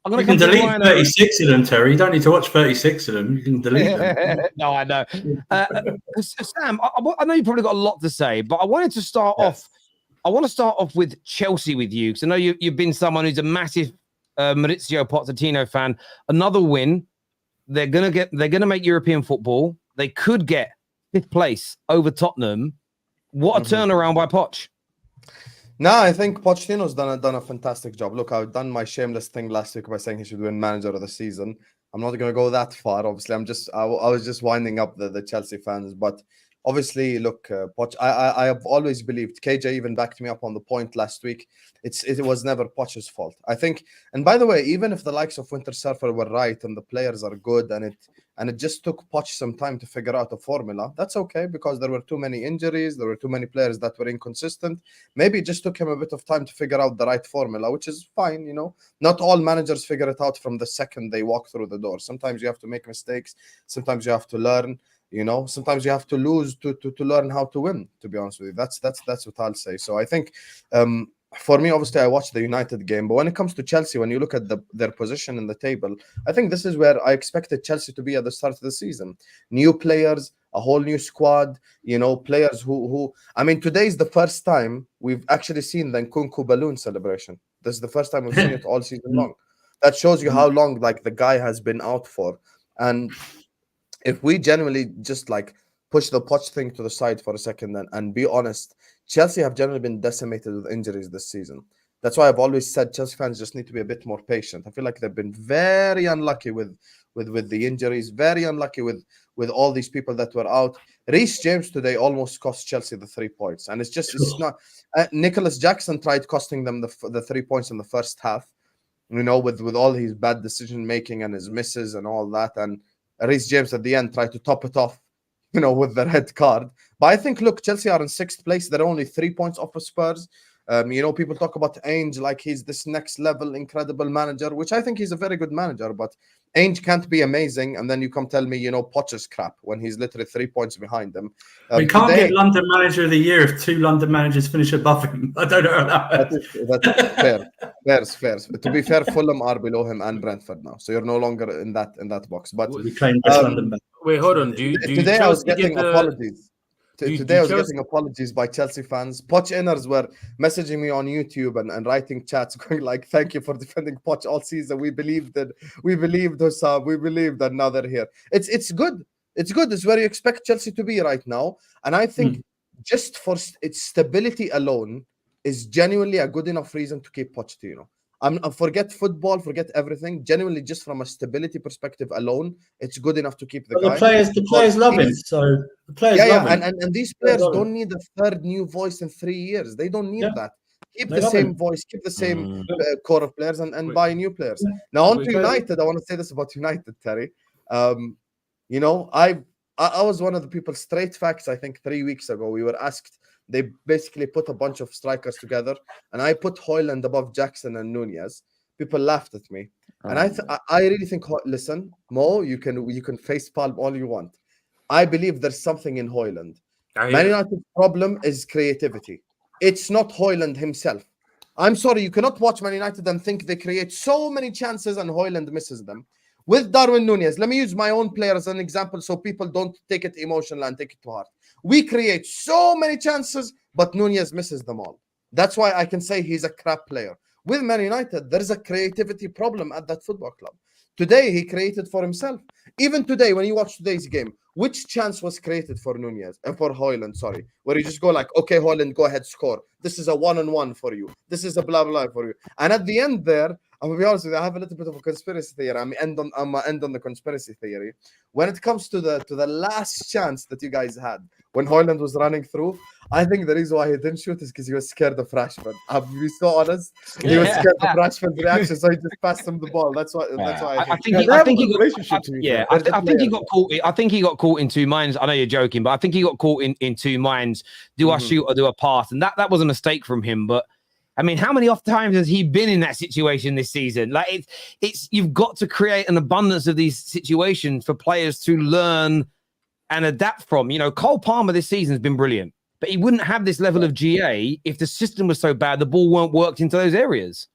You can delete 36 of them, Terry. You don't need to watch 36 of them. You can delete them. No, I know. Sam, I know you've probably got a lot to say, but I wanted to start off. I want to start off with Chelsea with you, because I know you've been someone who's a massive Maurizio Pochettino fan. Another win. They're gonna make European football. They could get 5th place over Tottenham. What a turnaround by Poch. No, I think Pochettino's done a fantastic job. Look, I've done my shameless thing last week by saying he should win manager of the season. I'm not going to go that far. Obviously, I was just winding up the Chelsea fans. But obviously, look, Poch, I have always believed, KJ even backed me up on the point last week, it was never Poch's fault. I think, and by the way, even if the likes of Winter Surfer were right and the players are good, and it just took Poch some time to figure out a formula, that's okay, because there were too many injuries, there were too many players that were inconsistent. Maybe it just took him a bit of time to figure out the right formula, which is fine, Not all managers figure it out from the second they walk through the door. Sometimes you have to make mistakes, sometimes you have to learn, sometimes you have to lose to learn how to win, to be honest with you. That's what I'll say. So I think for me, obviously, I watched the United game, but when it comes to Chelsea, when you look at their position in the table, I think this is where I expected Chelsea to be at the start of the season. New players, a whole new squad, players who I mean, today is the first time we've actually seen the Nkunku balloon celebration. This is the first time we've seen it all season long. That shows you how long, like, the guy has been out for. And if we generally just push the Poch thing to the side for a second and be honest, Chelsea have generally been decimated with injuries this season. That's why I've always said Chelsea fans just need to be a bit more patient. I feel like they've been very unlucky with the injuries, very unlucky with all these people that were out. Reece James today almost cost Chelsea the 3 points, and it's not. Nicholas Jackson tried costing them the 3 points in the first half, with all his bad decision making and his misses and all that, and Reece James at the end tried to top it off, with the red card. But I think, look, Chelsea are in 6th place. They're only 3 points off of Spurs. People talk about Ainge like he's this next level incredible manager, which I think he's a very good manager, but Ainge can't be amazing, and then you come tell me, Poch is crap when he's literally 3 points behind them. We can't get London Manager of the Year if 2 London managers finish above him. I don't know how that's fair. Fair. To be fair, Fulham are below him and Brentford now, so you're no longer in that box. But we claim London. Wait, hold on. Do today I was getting apologies. Today I was getting apologies by Chelsea fans. Poch inners were messaging me on YouTube and writing chats going like, thank you for defending Poch all season. We believed Husam, we believed that now they're here. It's good. It's good. It's where you expect Chelsea to be right now. And I think just for its stability alone is genuinely a good enough reason to keep Pochettino. Forget football, forget everything. Genuinely, just from a stability perspective alone, it's good enough to keep the guy. The players love him. So the players love him. And these players don't need a third new voice in 3 years. They don't need that. Keep the same voice, keep the same core of players, and buy new players. Now on to United, I want to say this about United, Terry. You know, I was one of the people. Straight facts. I think 3 weeks ago we were asked. They basically put a bunch of strikers together, and I put Højlund above Jackson and Nunez. People laughed at me, and I really think. Listen, Mo, you can face palm all you want. I believe there's something in Højlund. Man United's problem is creativity. It's not Højlund himself. I'm sorry, you cannot watch Man United and think they create so many chances and Højlund misses them. With Darwin Nunez, let me use my own player as an example so people don't take it emotional and take it to heart. We create so many chances, but Nunez misses them all. That's why I can say he's a crap player. With Man United, there is a creativity problem at that football club. Today, he created for himself. Even today, when you watch today's game, which chance was created for Nunez and for Højlund, sorry, where you just go like, okay, Højlund, go ahead, score. This is a one-on-one for you. This is a blah, blah for you. And at the end there, I'm going to be honest with you, I have a little bit of a conspiracy theory. I'm going to end on the conspiracy theory. When it comes to the last chance that you guys had, when Højlund was running through, I think the reason why he didn't shoot is because he was scared of Rashford. I'll be so honest. He was scared of Rashford's reaction, so he just passed him the ball. That's why. I think he got caught. I think he got caught in two minds. I know you're joking, but I think he got caught in two minds. Do I shoot or do I pass? And that was a mistake from him. But I mean, how many off times has he been in that situation this season? Like it's you've got to create an abundance of these situations for players to learn and adapt from. You know, Cole Palmer this season has been brilliant, but he wouldn't have this level of GA if the system was so bad the ball weren't worked into those areas.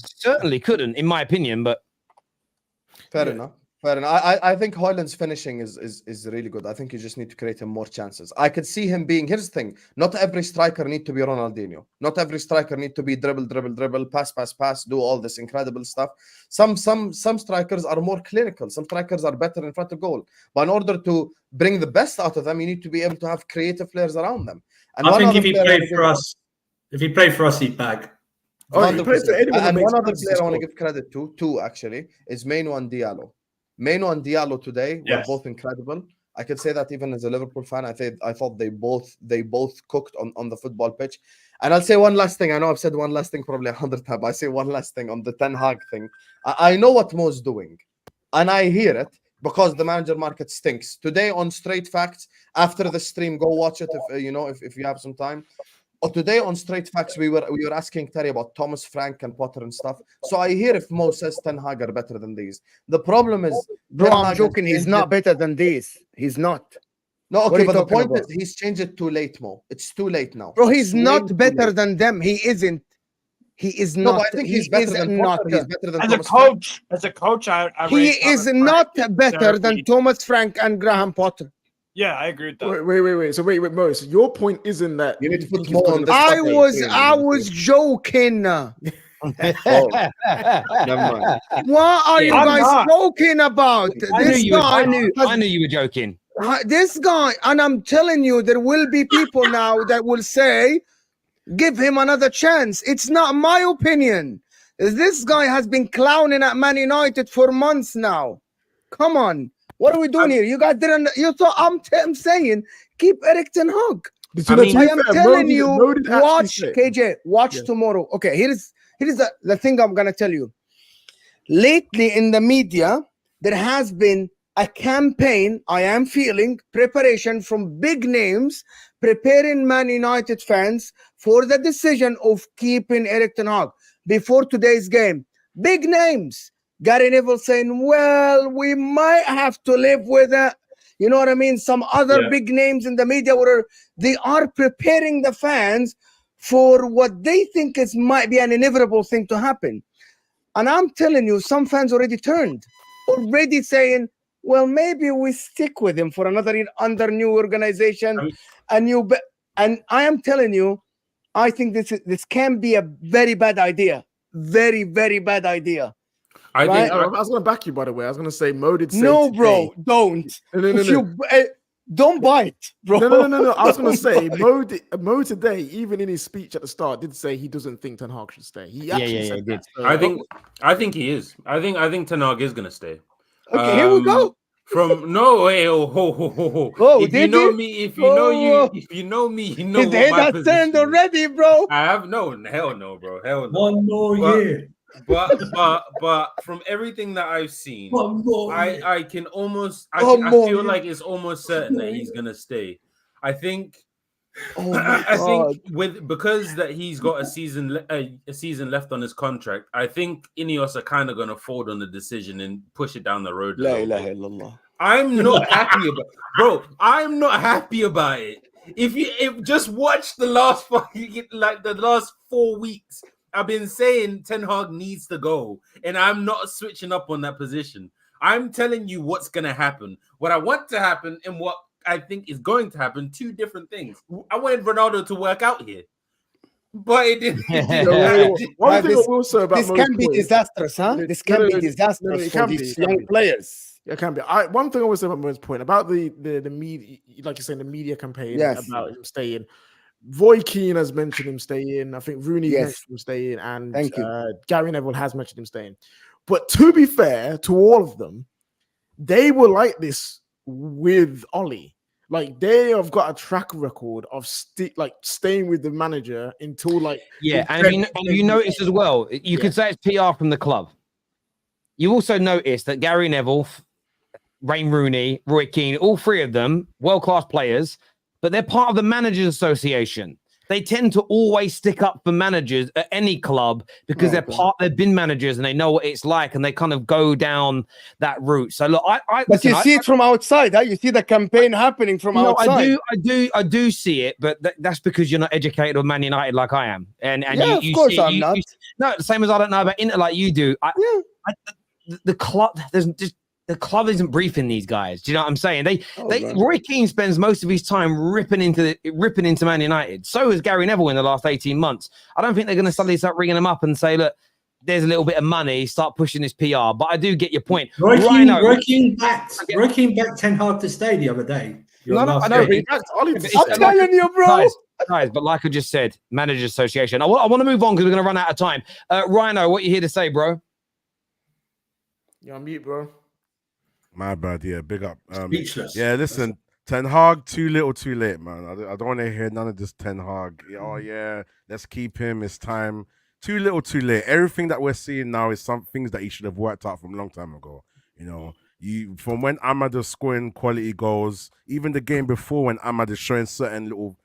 Certainly couldn't, in my opinion. But fair enough. Fair enough. I think Højlund's finishing is really good. I think you just need to create him more chances. I could see him being. Here's the thing: not every striker need to be Ronaldinho. Not every striker need to be dribble, pass, do all this incredible stuff. Some strikers are more clinical. Some strikers are better in front of goal. But in order to bring the best out of them, you need to be able to have creative players around them. And I think if he played for us, he'd bag. And one other player I want to give credit to, two actually, is Mainoo and Diallo. Mainoo and Diallo today were both incredible. I can say that even as a Liverpool fan, I thought they both cooked on the football pitch. And I'll say one last thing. I know I've said one last thing probably 100 times. I say one last thing on the Ten Hag thing. I know what Mo's doing, and I hear it because the manager market stinks. Today on Straight Facts, after the stream, go watch it if you have some time. Today on Straight Facts, we were asking Terry about Thomas Frank and Potter and stuff. So I hear if Mo says Ten Hag are better than these. The problem is, bro, I'm joking. He's not better than these. He's not. No, okay, but the point is, he's changed it too late, Mo. It's too late now. Bro, he's not better than them. He isn't. He is not. No, I think he's better than Potter. He's better than as Thomas a coach. Frank. As a coach, he is not better than Thomas Frank and Graham Potter. Yeah, I agree with that. Wait. So wait, Mo. So your point isn't that you need to put more on this. I was joking. Never mind. What are you guys joking about? I knew you were joking. This guy, and I'm telling you, there will be people now that will say, give him another chance. It's not my opinion. This guy has been clowning at Man United for months now. Come on. What are we doing here? You guys didn't. You thought I'm saying keep Erik ten Hag. I am telling you, watch KJ. Watch tomorrow. Okay, here's the thing I'm gonna tell you. Lately in the media, there has been a campaign. I am feeling preparation from big names preparing Man United fans for the decision of keeping Erik ten Hag before today's game. Big names. Gary Neville saying, well, we might have to live with it. You know what I mean? Some other big names in the media where they are preparing the fans for what they think might be an inevitable thing to happen. And I'm telling you, some fans already turned, already saying, well, maybe we stick with him for another year under new organization, and I am telling you, I think this can be a very bad idea. Very, very bad idea. I Right? think I was going to back you, by the way. I was going to say Mo did say No, today- bro, don't. No, If you don't bite, bro. No. I was going to say Mo today, even in his speech at the start, did say he doesn't think Ten Hag should stay. He actually said did. that. So, I think he is. I think Ten Hag is gonna stay. Okay, here we go. From no way, Oh, if you did know he? me, if you know Oh. me, you know His what head my has position turned is. already, bro. I have hell no, bro, hell no. One more But- year. But from everything that I've seen, One more year. I can almost I more feel year. like it's almost certain that he's gonna stay. I think Oh my I God. think because that he's got a season left on his contract, I think Ineos are kind of gonna fold on the decision and push it down the road. a La little ilaha bit. illallah. I'm not happy about, bro. I'm not happy about it. If just watch the last the last 4 weeks, I've been saying Ten Hag needs to go, and I'm not switching up on that position. I'm telling you what's gonna happen, what I want to happen, and what I think is going to happen. Two different things. I wanted Ronaldo to work out here, but it didn't. One thing this- I will say about This Mo's can be point- disastrous, huh? No, This can no, be no, disastrous no, it for can be, these it can young be. players. It can be. One thing I will say about Mo's point about the media, like you're saying, the media campaign Yes. about him staying. Roy Keane has mentioned him staying. I think Rooney Yes. mentioned him staying, and Thank you. Gary Neville has mentioned him staying. But to be fair to all of them, they were like this with Ollie. Like they have got a track record of staying with the manager until Yeah, and if you notice as well, you could say it's PR from the club. You also notice that Gary Neville, Wayne Rooney, Roy Keane, all three of them, world-class players, but they're part of the Managers Association. They tend to always stick up for managers at any club because they've been managers and they know what it's like, and they kind of go down that route. So look, But you see it from outside, huh? You see the campaign happening from outside. I do see it, but that's because you're not educated on Man United like I am. And Yeah, you of course see, I'm not. No, the same as I don't know about Inter like you do. The club, the club isn't briefing these guys. Do you know what I'm saying? Roy Keane spends most of his time ripping into Man United. So has Gary Neville in the last 18 months. I don't think they're going to suddenly start ringing him up and say, look, there's a little bit of money, start pushing this PR. But I do get your point. Roy Keane backed Ten Hag to stay the other day. I know. I'm telling you, bro. Guys, but like I just said, Managers Association. I want to move on because we're going to run out of time. Rhino, what you here to say, bro? You're on mute, bro. My bad, yeah, big up. Speechless. Yeah, listen, Ten Hag, too little, too late, man. I don't want to hear none of this Ten Hag. Oh yeah, let's keep him. It's time. Too little, too late. Everything that we're seeing now is some things that he should have worked out from a long time ago. You know, from when Amad is scoring quality goals, even the game before when Amad is showing certain little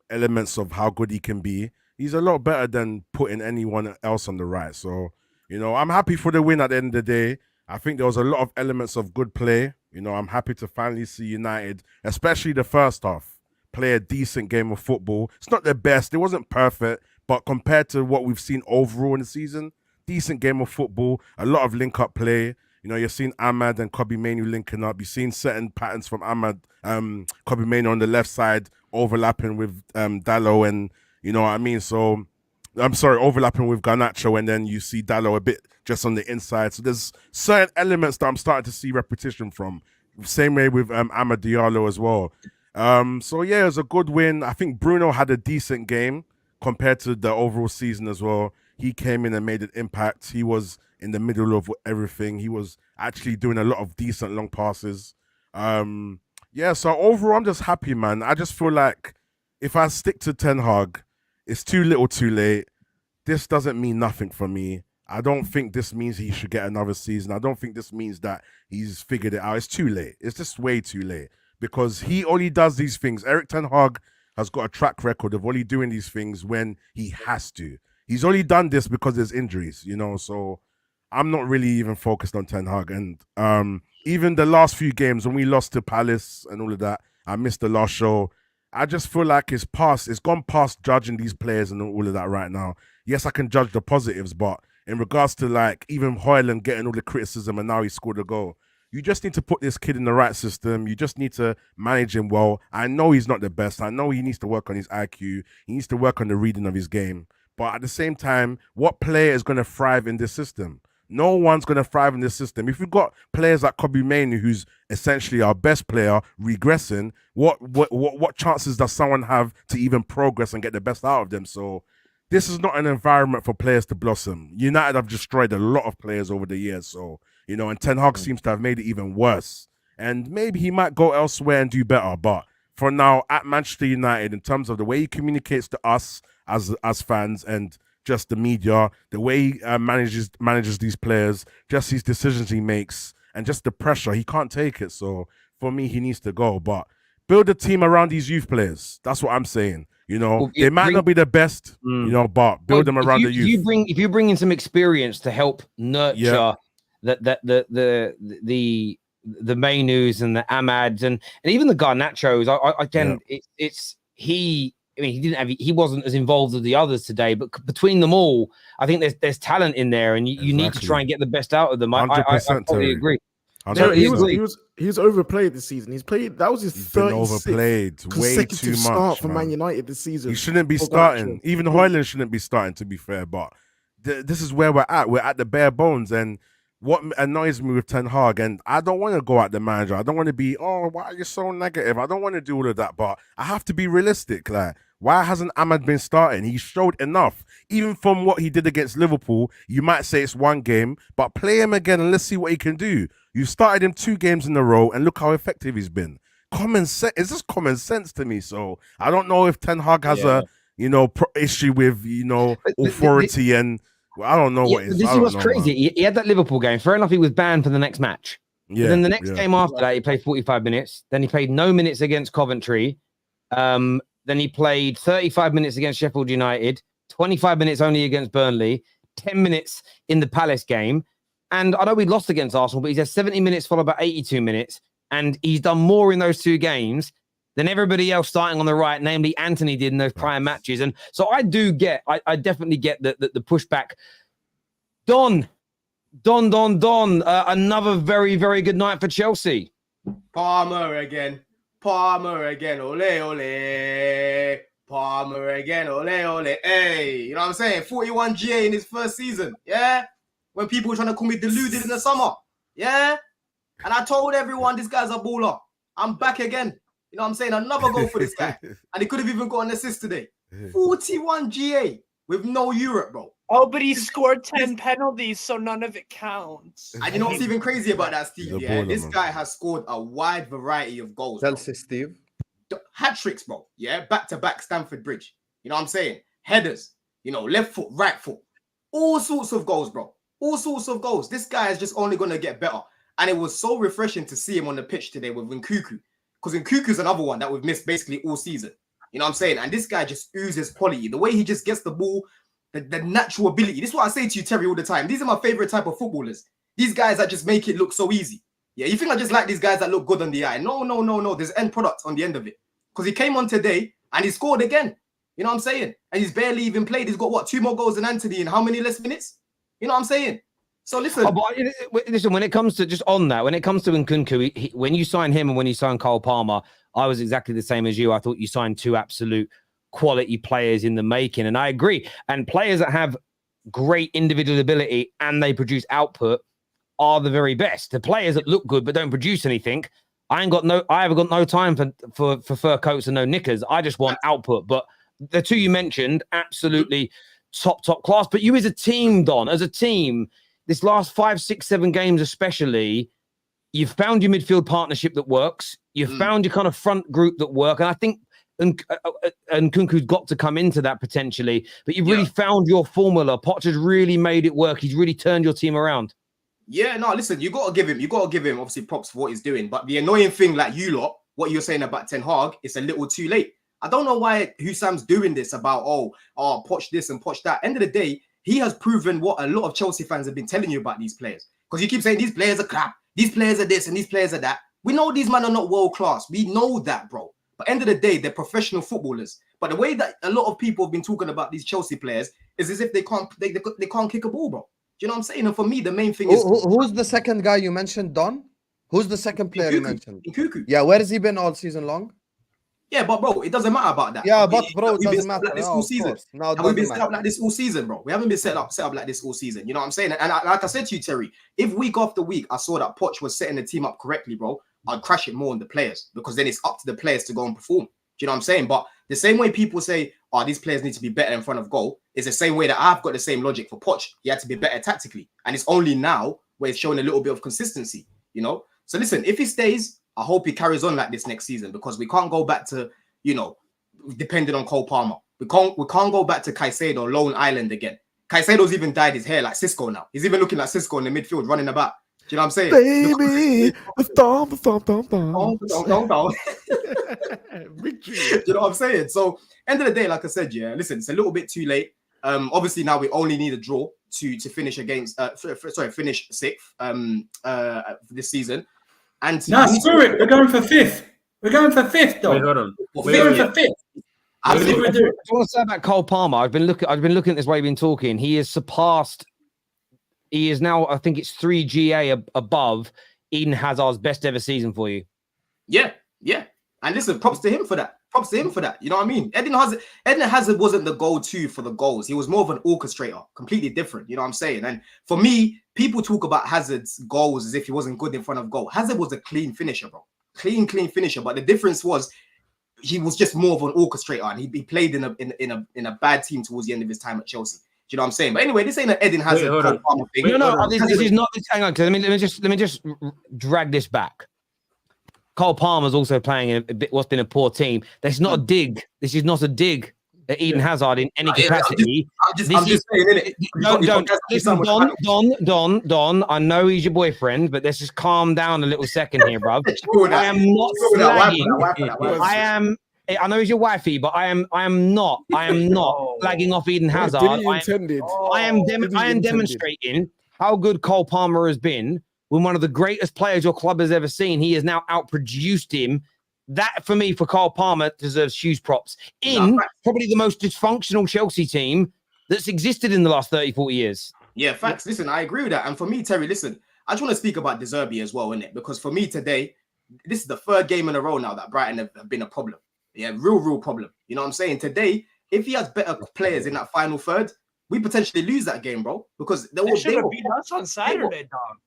elements of how good he can be. He's a lot better than putting anyone else on the right. So, you know, I'm happy for the win at the end of the day. I think there was a lot of elements of good play. You know, I'm happy to finally see United, especially the first half, play a decent game of football. It's not the best. It wasn't perfect, but compared to what we've seen overall in the season, decent game of football, a lot of link-up play. You know, you're seeing Amad and Kobbie Mainoo linking up. You're seeing certain patterns from Amad, Kobbie Mainoo on the left side, overlapping with Dalot, and you know what I mean? So, I'm sorry, overlapping with Garnacho, and then you see Dalot a bit just on the inside. So there's certain elements that I'm starting to see repetition from. Same way with Amad Diallo as well. So yeah, it was a good win. I think Bruno had a decent game compared to the overall season as well. He came in and made an impact. He was in the middle of everything. He was actually doing a lot of decent long passes. Yeah, so overall, I'm just happy, man. I just feel like if I stick to Ten Hag, it's too little, too late. This doesn't mean nothing for me. I don't think this means he should get another season. I don't think this means that he's figured it out. It's too late. It's just way too late because he only does these things. Erik Ten Hag has got a track record of only doing these things when he has to. He's only done this because there's injuries, you know, so I'm not really even focused on Ten Hag. And even the last few games when we lost to Palace and all of that, I missed the last show. I just feel like it's gone past judging these players and all of that right now. Yes, I can judge the positives, but in regards to like even Højlund getting all the criticism and now he scored a goal, You just need to put this kid in the right system. You just need to manage him well. I know he's not the best. I know he needs to work on his IQ. He needs to work on the reading of his game. But at the same time, what player is going to thrive in this system? No one's going to thrive in this system. If we've got players like Mainoo, who's essentially our best player, regressing, what chances does someone have to even progress and get the best out of them? So this is not an environment for players to blossom. United have destroyed a lot of players over the years. So, you know, and Ten Hag seems to have made it even worse. And maybe he might go elsewhere and do better. But for now, at Manchester United, in terms of the way he communicates to us as fans and just the media, the way he manages these players, just his decisions he makes, and just the pressure, he can't take it. So for me, he needs to go. But build a team around these youth players. That's what I'm saying. You know, Well, they might not be the best, you know, but build them around the youth. If you bring in some experience to help nurture the Mainoos and the Amads and even the Garnachos, he wasn't as involved as the others today, but between them all, I think there's talent in there, and you need to try and get the best out of them. I totally agree. He was overplayed this season. That was his 36th consecutive start for Man United this season. He shouldn't be starting. Even Højlund shouldn't be starting, to be fair. But this is where we're at. We're at the bare bones. And what annoys me with Ten Hag, and I don't want to go at the manager. I don't want to be, why are you so negative? I don't want to do all of that. But I have to be realistic. Like, why hasn't Amad been starting? He showed enough. Even from what he did against Liverpool, you might say it's one game, but play him again and let's see what he can do. You started him 2 games in a row, and look how effective he's been. Common sense. It's just common sense to me. So I don't know if Ten Hag has a issue with authority and I don't know what it is. This is what's crazy. He had that Liverpool game. Fair enough, he was banned for the next match. Yeah. But then the next game after that, he played 45 minutes. Then he played no minutes against Coventry. Then he played 35 minutes against Sheffield United, 25 minutes only against Burnley, 10 minutes in the Palace game. And I know we lost against Arsenal, but he's had 70 minutes followed by 82 minutes. And he's done more in those 2 games than everybody else starting on the right, namely Anthony did in those prior matches. And so I definitely get the pushback. Don. Another very, very good night for Chelsea. Palmer again. Ole, ole. Palmer again. Ole, ole. Hey, you know what I'm saying? 41 GA in his first season. Yeah. When people were trying to call me deluded in the summer. Yeah. And I told everyone this guy's a baller. I'm back again. You know what I'm saying? Another goal for this guy. And he could have even got an assist today. 41 GA with no Europe, bro. Oh, but he scored 10 penalties, so none of it counts. And you know what's even crazy about that, Steve? Yeah, this guy has scored a wide variety of goals. Chelsea, Steve. Hat tricks, bro. Yeah, back-to-back Stamford Bridge. You know what I'm saying? Headers. You know, left foot, right foot. All sorts of goals, bro. All sorts of goals. This guy is just only going to get better. And it was so refreshing to see him on the pitch today with Nkunku. Because Nkunku's another one that we've missed basically all season. You know what I'm saying? And this guy just oozes quality. The way he just gets the ball, the natural ability. This is what I say to you, Terry, all the time. These are my favorite type of footballers. These guys that just make it look so easy. Yeah, you think I just like these guys that look good on the eye? No. There's end product on the end of it. Because he came on today and he scored again. You know what I'm saying? And he's barely even played. He's got, 2 more goals than Anthony in how many less minutes? You know what I'm saying? So listen. Listen, when it comes to just on that, when it comes to Nkunku, when you sign him and when you sign Cole Palmer, I was exactly the same as you. I thought you signed 2 absolute quality players in the making. And I agree. And players that have great individual ability and they produce output are the very best. The players that look good but don't produce anything, I haven't got no time for fur coats and no knickers. I just want output. But the 2 you mentioned, absolutely top class. But you as a team, Don, as a team, this last 5, 6, 7 games especially, you've found your midfield partnership that works. You've found your kind of front group that work. And I think Nkunku's got to come into that potentially. But you've really found your formula. Poch has really made it work. He's really turned your team around. Yeah, no, listen, you got to give him obviously props for what he's doing. But the annoying thing, like you lot, what you're saying about Ten Hag, it's a little too late. I don't know why Husam's doing this about, Poch this and Poch that. End of the day, he has proven what a lot of Chelsea fans have been telling you about these players. Because you keep saying these players are crap, these players are this and these players are that. We know these men are not world class. We know that, bro. But end of the day, they're professional footballers. But the way that a lot of people have been talking about these Chelsea players is as if they can't kick a ball, bro. Do you know what I'm saying? And for me, the main thing is... Who's the second guy you mentioned, Don? Who's the second player you Nkunku. mentioned? Nkunku. Yeah, where has he been all season long? Yeah, but bro, it doesn't matter about that. Yeah, but bro, it we've been doesn't set up matter. like this No, all of season. course. No, it Have we been doesn't set up matter. like this all season, bro? We haven't been set up like this all season. You know what I'm saying? And like I said to you, Terry, if week after week I saw that Poch was setting the team up correctly, bro, I'd crash it more on the players because then it's up to the players to go and perform. Do you know what I'm saying? But the same way people say, oh, these players need to be better in front of goal, is the same way that I've got the same logic for Poch. He had to be better tactically. And it's only now where it's showing a little bit of consistency, you know? So listen, if he stays, I hope he carries on like this next season because we can't go back to, you know, depending on Cole Palmer. We can't go back to Caicedo, Lone Island again. Caicedo's even dyed his hair like Cisco now. He's even looking like Cisco in the midfield, running about. Do you know what I'm saying? Baby, the thumb. Victory. Do you know what I'm saying? So, end of the day, like I said, yeah, listen, it's a little bit too late. Obviously now we only need a draw to finish against finish sixth this season. And No, screw it. We're going for fifth. We're going for fifth, though. Wait, hold on. We're going for fifth. I That's what we're doing. want to say about Cole Palmer. I've been looking at this while you've been talking. He has surpassed. He is now, I think it's 3 GA above Eden Hazard's best ever season for you. Yeah. And listen, props to him for that. You know what I mean? Eden Hazard wasn't the go-to for the goals. He was more of an orchestrator, completely different. You know what I'm saying? And for me, people talk about Hazard's goals as if he wasn't good in front of goal. Hazard was a clean finisher, bro. Clean finisher. But the difference was he was just more of an orchestrator, and he played in a bad team towards the end of his time at Chelsea. Do you know what I'm saying? But anyway, this ain't an Eden Hazard. Thing. This is not. Hang on, let me just drag this back. Cole Palmer's also playing in a bit what's been a poor team. That's not a dig. This is not a dig at Eden Hazard in any capacity. I'm just saying, innit? Don. I know he's your boyfriend, but let's just calm down a little second here, bruv. I am not slagging. I know he's your wifey, but I am not flagging off Eden Hazard. I am demonstrating how good Cole Palmer has been when one of the greatest players your club has ever seen. He has now outproduced him. That, for me, for Cole Palmer, deserves huge props. Probably the most dysfunctional Chelsea team that's existed in the last 30, 40 years. Yeah, facts. Listen, I agree with that. And for me, Terry, listen, I just want to speak about Zerbi as well, innit? Because for me today, this is the third game in a row now that Brighton have been a problem. Yeah, real problem. You know what I'm saying? Today, if he has better players in that final third, we potentially lose that game, bro. Because they should have beat us on Saturday, dog.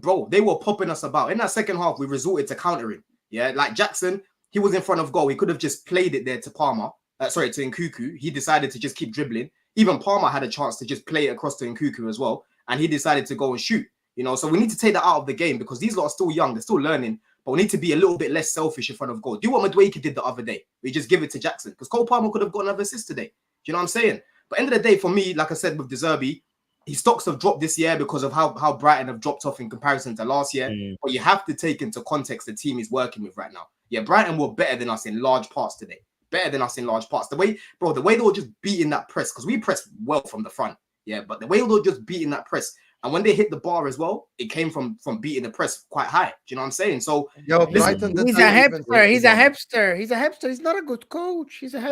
Bro, they were popping us about. In that second half, we resorted to countering. Yeah, like Jackson, he was in front of goal. He could have just played it there to Palmer. To Nkunku. He decided to just keep dribbling. Even Palmer had a chance to just play it across to Nkunku as well. And he decided to go and shoot. You know, so we need to take that out of the game because these lot are still young. They're still learning. But we need to be a little bit less selfish in front of goal. Do what Madueke did the other day. We just give it to Jackson. Because Cole Palmer could have got another assist today. Do you know what I'm saying? But end of the day, for me, like I said with Zerbi, his stocks have dropped this year because of how Brighton have dropped off in comparison to last year. But you have to take into context the team he's working with right now. Yeah, Brighton were better than us in large parts today. The way they were just beating that press, because we pressed well from the front. Yeah, but the way they were just beating that press, and when they hit the bar as well, it came from beating the press quite high. Do you know what I'm saying? So Brighton, he's a hipster. He's a hipster. He's not a good coach. He's a hipster.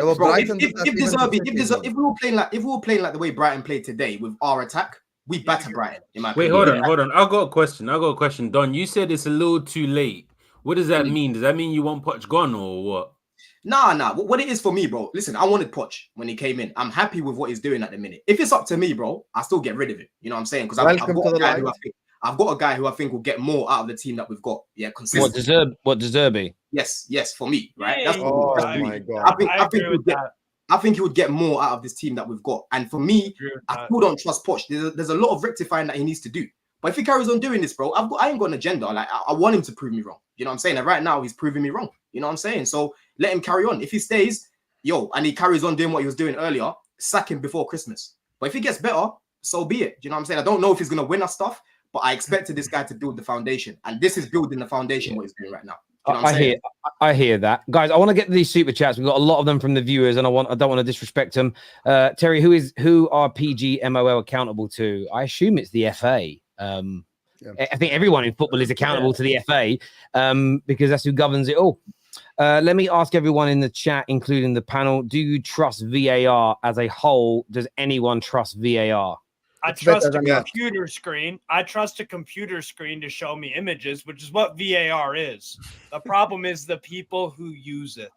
If we were playing like the way Brighton played today with our attack, we batter Brighton. Wait, hold on. I've got a question. Don, you said it's a little too late. What does that mean? Does that mean you want Poch gone or what? Nah. What it is for me, bro. Listen, I wanted Poch when he came in. I'm happy with what he's doing at the minute. If it's up to me, bro, I still get rid of him. You know what I'm saying? Because I've got a guy who I think will get more out of the team that we've got. Yeah, consistent. What does Zerbi? Yes, for me, right? Yeah, my God. I think he would get more out of this team that we've got. And for me, I still don't trust Poch. There's a lot of rectifying that he needs to do. But if he carries on doing this, bro, I ain't got an agenda. Like I want him to prove me wrong. You know what I'm saying? And right now he's proving me wrong. You know what I'm saying? So let him carry on. If he stays, and he carries on doing what he was doing earlier, sack him before Christmas. But if he gets better, so be it. You know what I'm saying? I don't know if he's gonna win us stuff, but I expected this guy to build the foundation, and this is building the foundation. What he's doing right now. You know I hear that, guys. I want to get to these super chats. We've got a lot of them from the viewers, and I don't want to disrespect them. Terry, who are PGMOL accountable to? I assume it's the FA. I think everyone in football is accountable to the FA because that's who governs it all. Let me ask everyone in the chat, including the panel, do you trust VAR as a whole? Does anyone trust VAR? I It's better trust a than that. computer screen. I trust a computer screen to show me images, which is what VAR is. The problem is the people who use it.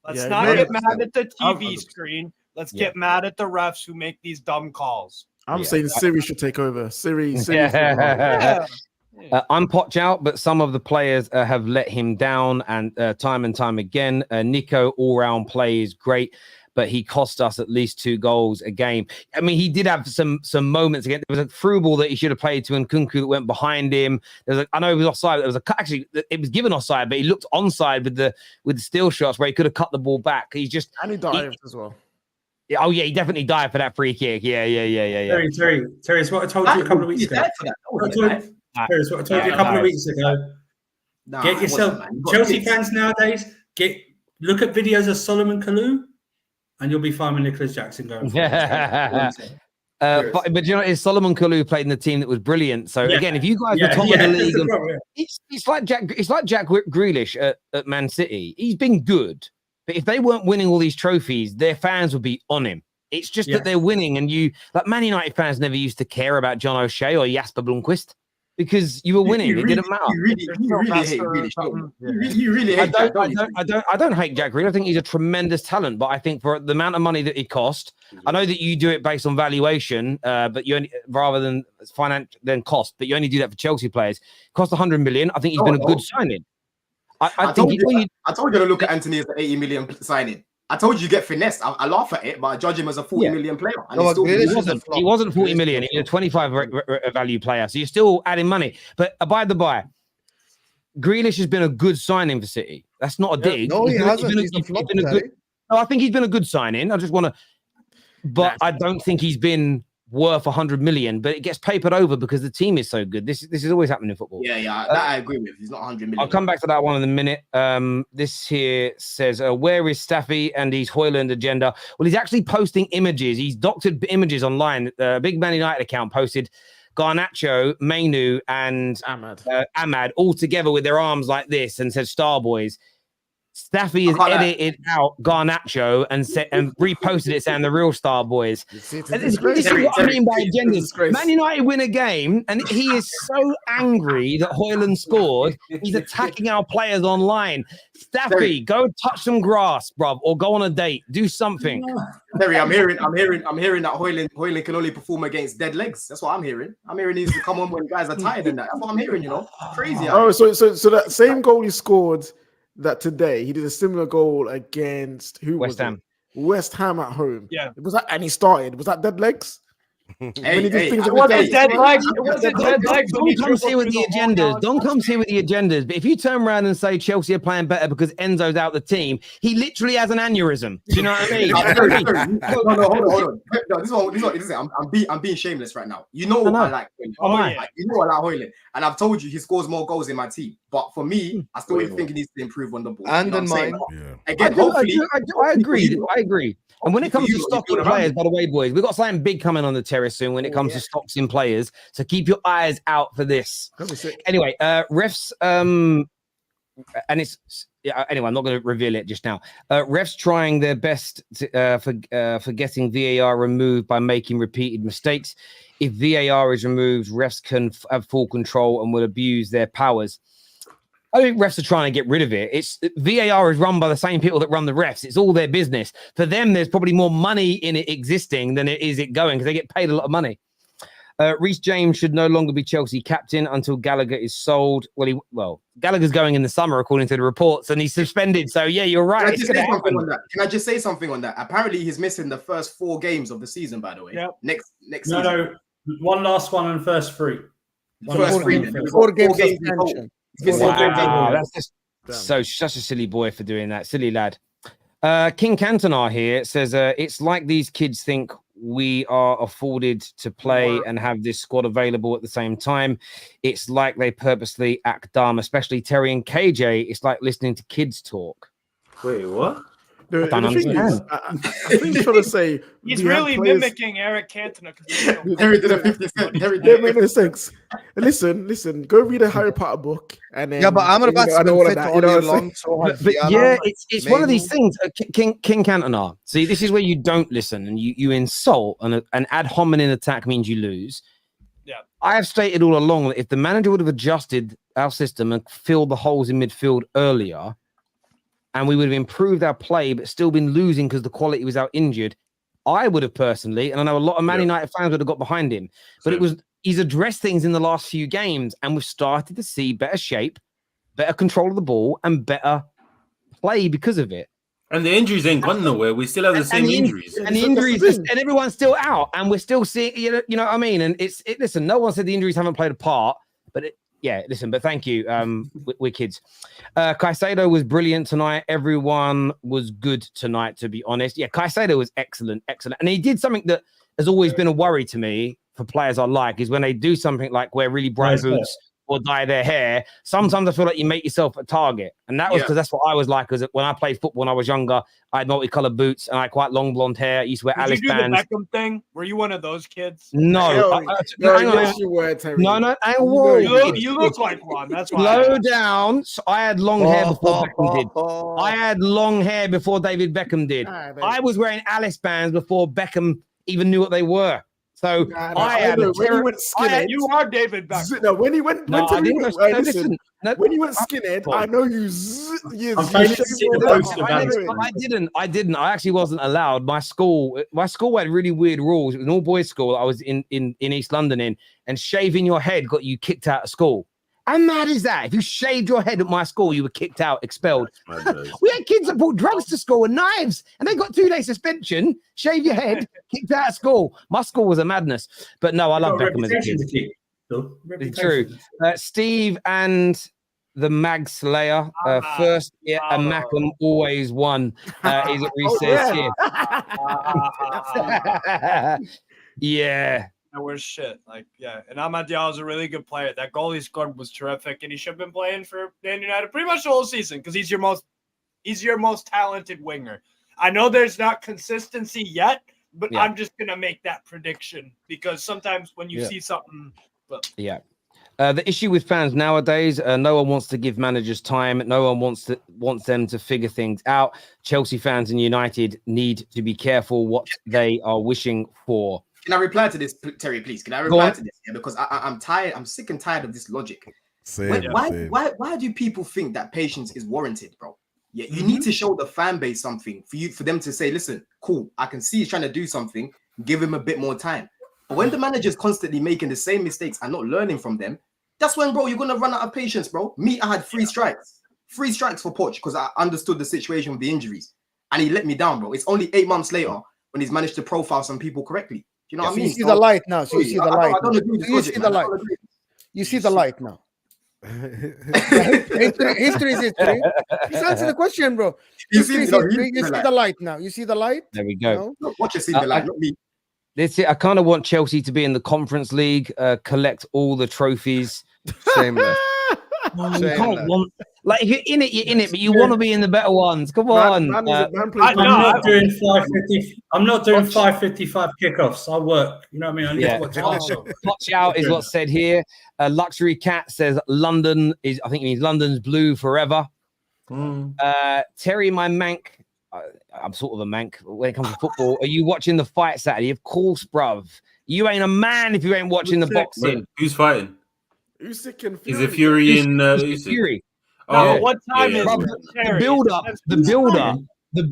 Let's Yeah, not maybe- get mad at the TV 100%. screen. Let's Yeah. get mad at the refs who make these dumb calls. I'm Yeah. saying Siri should take over. Siri. Yeah. I'm Poch out, but some of the players have let him down, and time again. Nico all-round play is great, but he cost us at least 2 goals a game. I mean, he did have some moments again. There was a through ball that he should have played to Nkunku that went behind him. I know it was offside. There was actually it was given offside, but he looked onside with the steal shots where he could have cut the ball back. He's just And he dived as well. oh yeah, he definitely died for that free kick. Yeah. Terry, it's what I told you a couple of weeks ago. Terry, it's what I told you a couple of weeks ago. Get yourself Chelsea fans nowadays. Look at videos of Solomon Kalou, and you'll be fine with Nicholas Jackson going. But you know, is Solomon Kalou played in the team that was brilliant. So again, if you guys were top of the league, it's like Jack Grealish at Man City. He's been good, but if they weren't winning all these trophies, their fans would be on him. It's just that they're winning, and like Man United fans never used to care about John O'Shea or Jasper Blomqvist because you were winning. It didn't matter. You really hate I don't hate Jack Grealish. I think he's a tremendous talent, but I think for the amount of money that he cost, I know that you do it based on valuation, but you only rather than cost, but you only do that for Chelsea players. Cost 100 million. I think he's been a good signing. I told think you to look at Anthony as an 80 million signing. I told you get finessed. I laugh at it, but I judge him as a 40 million player. And he wasn't 40 million. He was a 25 value player. So you're still adding money. But by the by, Grealish has been a good signing for City. That's not a dig. No, he hasn't. He's been a good. No, I think he's been a good signing. I just want to, but I don't think he's been worth 100 million. But it gets papered over because the team is so good. This is always happening in football. Yeah, that I agree with. He's not 100 million. I'll come back to that one in a minute. This here says, where is Staffy and his Hoyland agenda? Well, he's actually posting images. He's doctored images online. Big Man United account posted Garnacho, Mainoo, and Amad all together with their arms like this and said Star Boys. Staffy has edited out Garnacho and reposted it saying the real Star Boys. This is what I mean by agendas. Man United win a game and he is so angry that Hoyland scored. He's attacking our players online. Staffy, go touch some grass, bruv, or go on a date. Do something. Terry, I'm hearing that Hoyland can only perform against dead legs. That's what I'm hearing. I'm hearing he needs to come on when guys are tired and that. That's what I'm hearing. Crazy. Oh, so that same goal he scored. That today he did a similar goal against West Ham at home. Yeah, was that, and he started. Was that dead legs? It wasn't dead legs. Don't come here with the agendas. Don't come here with the agendas. But if you turn around and say Chelsea are playing better because Enzo's out the team, he literally has an aneurysm. Do you know what I mean? Hold on. No, this is I'm being shameless right now. You know I like Hoyland. You know I like Hoyland, and I've told you he scores more goals in my team. But for me, I still think he needs to improve on the ball. And in mine, again, hopefully, I agree. And when it comes to stocking players, by the way, boys, we've got something big coming on the terrace soon when it comes to stocks in players. So keep your eyes out for this. Anyway, refs, and it's anyway, I'm not going to reveal it just now. Refs trying their best for getting VAR removed by making repeated mistakes. If VAR is removed, refs can have full control and will abuse their powers. I think refs are trying to get rid of it. VAR is run by the same people that run the refs. It's all their business. For them, there's probably more money in it existing than it is it going because they get paid a lot of money. Reece James should no longer be Chelsea captain until Gallagher is sold. Well, Gallagher's going in the summer according to the reports, and he's suspended. So yeah, you're right. Can I just say something on that? Apparently, he's missing the first 4 games of the season. By the way, next season. No, one last one and first 3. Four games suspension. Wow, that's just such a silly boy for doing that. Silly lad. King Cantona here says it's like these kids think we are afforded to play and have this squad available at the same time. It's like they purposely act dumb, especially Terry and KJ. It's like listening to kids talk. Wait, what? The don't thing is, understand. I think he's trying to say He's we had really players- mimicking Eric Cantona. Harry did a 50 Cent. Harry That did made no sense. Listen. Go read a Harry Potter book, and then Yeah, but Amrabat's I know been all of fit that. all You know year what I'm saying? long. So has But Diallo, yeah, it's one of these Mainoo. things. King Cantona. See, this is where you don't listen and you insult, and an ad hominem attack means you lose. Yeah. I have stated all along that if the manager would have adjusted our system and filled the holes in midfield earlier, and we would have improved our play, but still been losing because the quality was out injured, I would have personally, and I know a lot of Man United fans would have got behind him. But he's addressed things in the last few games, and we've started to see better shape, better control of the ball, and better play because of it. And the injuries ain't gone nowhere. We still have the same injuries. And the injuries, and everyone's still out, and we're still seeing, you know what I mean? And listen, no one said the injuries haven't played a part, but but thank you, we're kids. Caicedo was brilliant tonight. Everyone was good tonight, to be honest. Yeah, Caicedo was excellent. And he did something that has always been a worry to me for players I like, is when they do something like wear really bright boots or dye their hair. Sometimes I feel like you make yourself a target. And that was because that's what I was like. Because when I played football when I was younger, I had multicolored boots and I had quite long blonde hair. I used to wear Alice Did you do bands. the Beckham thing? Were you one of those kids? No. You were, Terry. No. Whoa. You look like one. That's why. Slow down. So I had long hair before Beckham did. I had long hair before David Beckham did. I was wearing Alice bands before Beckham even knew what they were. So I had when he went skinhead. You are David Beckham. No, when he went, No, I didn't go skinhead. Listen, when he went skinhead, I know you. I didn't. I actually wasn't allowed. My school had really weird rules. It was an all boys school. I was in East London and shaving your head got you kicked out of school. How mad is that? If you shaved your head at my school, you were kicked out, expelled. We had kids that brought drugs to school and knives, and they got 2-day suspension. Shave your head, kicked out of school. My school was a madness. But no, I love Beckham as a kid. It's true. Steve and the Mag Slayer. First, a Mackham always won. Is what he says here. Yeah. We're shit. And Amad Diallo is a really good player. That goal he scored was terrific, and he should have been playing for Man United pretty much the whole season because he's your most talented winger. I know there's not consistency yet, but I'm just gonna make that prediction because sometimes when you see something, the issue with fans nowadays, no one wants to give managers time. No one wants them to figure things out. Chelsea fans and United need to be careful what they are wishing for. Can I reply to this, Terry, please? Can I reply to this? Yeah, because I'm tired. I'm sick and tired of this logic. Why do people think that patience is warranted, bro? Yeah, you need to show the fan base something for them to say, listen, cool, I can see he's trying to do something. Give him a bit more time. But when the manager's constantly making the same mistakes and not learning from them, that's when, bro, you're gonna run out of patience, bro. I had 3 strikes for Poch because I understood the situation with the injuries, and he let me down, bro. It's only 8 months later when he's managed to profile some people correctly. You know what I mean? You see the light now. So you see the light. You see the light. You see the light now. History is history. Just answer the question, bro. You see the light now. You see the light? There we go. No? Watch see the light, not me. That's it. I kind of want Chelsea to be in the Conference League, collect all the trophies. Shameless. You can't want, like, if you're in it, you're in it, but you want to be in the better ones. Come on. I'm not doing 550. I'm not doing 555 kickoffs. I work. You know what I mean? I need to watch it. Watch out is what's said here. Luxury Cat says London is, I think it means London's blue forever. Terry, my mank. I'm sort of a mank when it comes to football. Are you watching the fight Saturday? Of course, bruv. You ain't a man if you ain't watching the boxing. Who's fighting? Usyk and Fury. Is it Fury and Fury? Oh, what time is the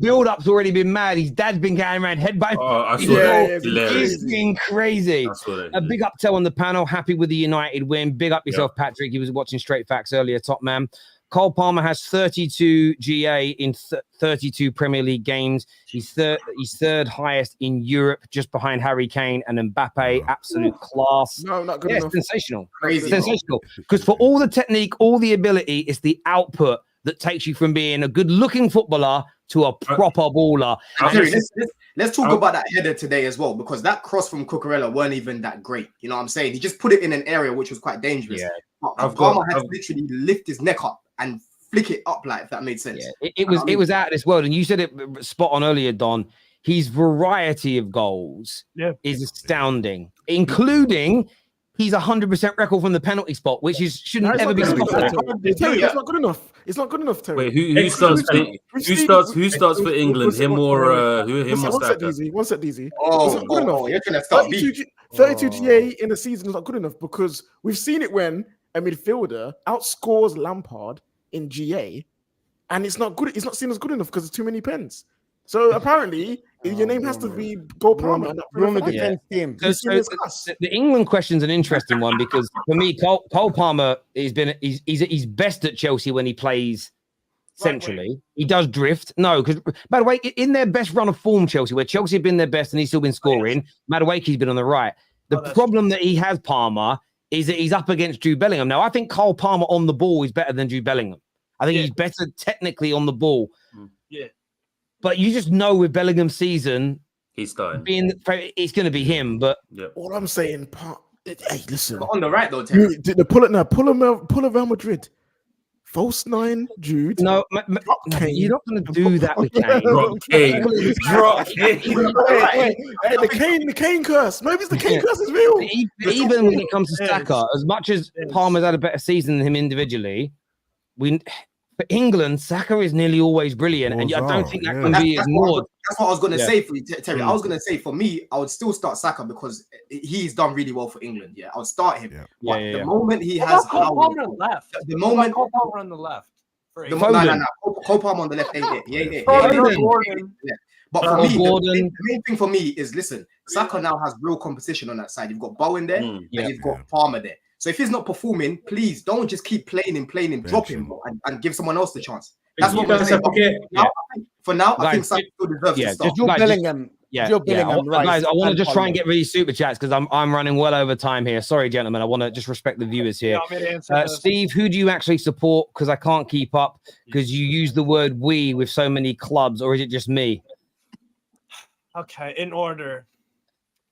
build-up's already been mad. His dad's been going around headbutting. Oh, I saw He's been crazy. A big up to on the panel. Happy with the United win. Big up yourself, Patrick. He was watching Straight Facts earlier. Top man. Cole Palmer has 32 GA in 32 Premier League games. He's third highest in Europe, just behind Harry Kane and Mbappe. Absolute class. No, not good enough. Sensational. Crazy, sensational. Because for all the technique, all the ability, it's the output that takes you from being a good-looking footballer to a proper baller. Let's talk about that header today as well, because that cross from Cucurella weren't even that great. You know what I'm saying? He just put it in an area which was quite dangerous. Yeah. Palmer had to literally lift his neck up and flick it up like if that made sense. Yeah, it was out of this world, and you said it spot on earlier, Don. His variety of goals is astounding, including he's 100% record from the penalty spot, which shouldn't ever be spotted. Terry, that's not good enough. It's not good enough, Terry. Wait, who starts for England? Him or Saka? One set, Deezy. Oh, you're gonna start 32 GA in a season is not good enough because we've seen it when a midfielder outscores Lampard in GA, and it's not good. It's not seen as good enough because there's too many pens. So apparently, your name has to be Gold Palmer. Defense team. So the England question's an interesting one because for me, Cole Palmer he's best at Chelsea when he plays centrally. He does drift. No, because by the way, in their best run of form, Chelsea, where Chelsea have been their best and he's still been scoring, Madueke's been on the right. The problem that he has, Palmer, is that he's up against Jude Bellingham. Now, I think Cole Palmer on the ball is better than Jude Bellingham. I think he's better technically on the ball. Yeah. But you just know with Bellingham's season, he's starting. It's going to be him. But all I'm saying, hey, listen. But on the right though, Terry. Pull of Real Madrid. False 9, Jude. No, you're not going to do that with Kane. Drop Kane. Hey, the Kane curse. Maybe it's the Kane curse is real. Even when it comes to Saka, as much as Palmer's had a better season than him individually, for England, Saka is nearly always brilliant, and I don't think that can be ignored. That's what I was going to say for you, Terry. I was going to say for me, I would still start Saka because he's done really well for England. Yeah, I would start him. The moment he has Palmer on the left. The moment Cole Palmer on the left. Cole Palmer on the left ain't it. But for me, the main thing for me is listen, Saka now has real competition on that side. You've got Bowen there, and you've got Palmer there. So if he's not performing, please don't just keep playing him, drop him, and give someone else the chance. That's what I'm saying. For now, I think Saka still deserves to start. Jude Bellingham. Guys, I want to just try and get really super chats because I'm running well over time here. Sorry, gentlemen. I want to just respect the viewers here. Steve, who do you actually support? Because I can't keep up because you use the word "we" with so many clubs, or is it just me? Okay, in order.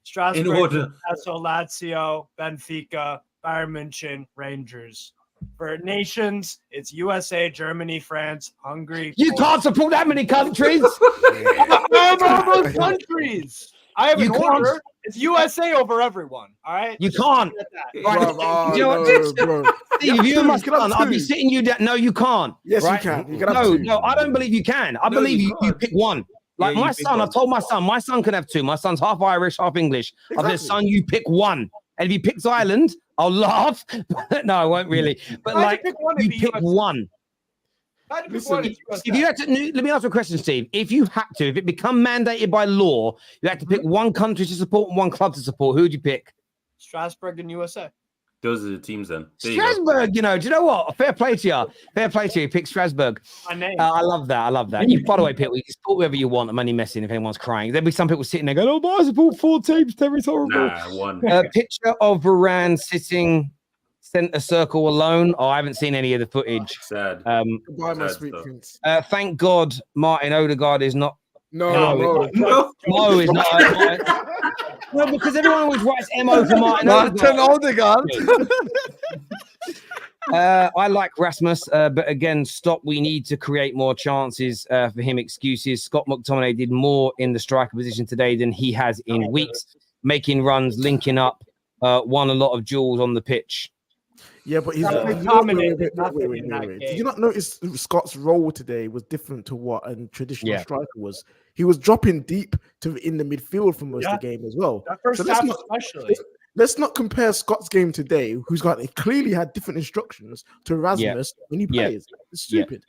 Strasbourg, Lazio, Benfica, Bayern München, Rangers. For nations, it's USA, Germany, France, Hungary. You can't support that many countries. Those countries. I have an order. It's USA over everyone. All right. You can't. Steve, you must. I'll be sitting you down. No, you can't. Yes, you can. No, I don't believe you can. I believe you pick one. Like my son, I told my son can have two. My son's half Irish, half English. I said, son, you pick one. And if he picks Ireland, I'll laugh. No, I won't really. But like, you pick one. If you had to, let me ask you a question, Steve. If you had to, if it become mandated by law, you had to pick one country to support and one club to support, who would you pick? Strasbourg and USA. Those are the teams then. Strasbourg, do you know what? Fair play to you. Fair play to you. Pick Strasbourg. I love that. You, by the way, Pete, we can support whoever you want. I'm only messing if anyone's crying. There'll be some people sitting there going, oh, but I support 4 teams. Terry's horrible. Nah, one. Picture of Varane sitting centre circle alone. Oh, I haven't seen any of the footage. Sad. Goodbye, my sweet prince. Thank God Martin Odegaard is not. No, he's not. No, because everyone always writes MO for Martin Odegaard. I like Rasmus, but again, stop. We need to create more chances for him. Excuses. Scott McTominay did more in the striker position today than he has in weeks, making runs, linking up, won a lot of duels on the pitch. Yeah, but he's Did you not notice Scott's role today was different to what a traditional striker was? He was dropping deep in the midfield for most of the game as well. That first half especially. Let's not compare Scott's game today, who's clearly had different instructions to Rasmus when he plays. It's stupid.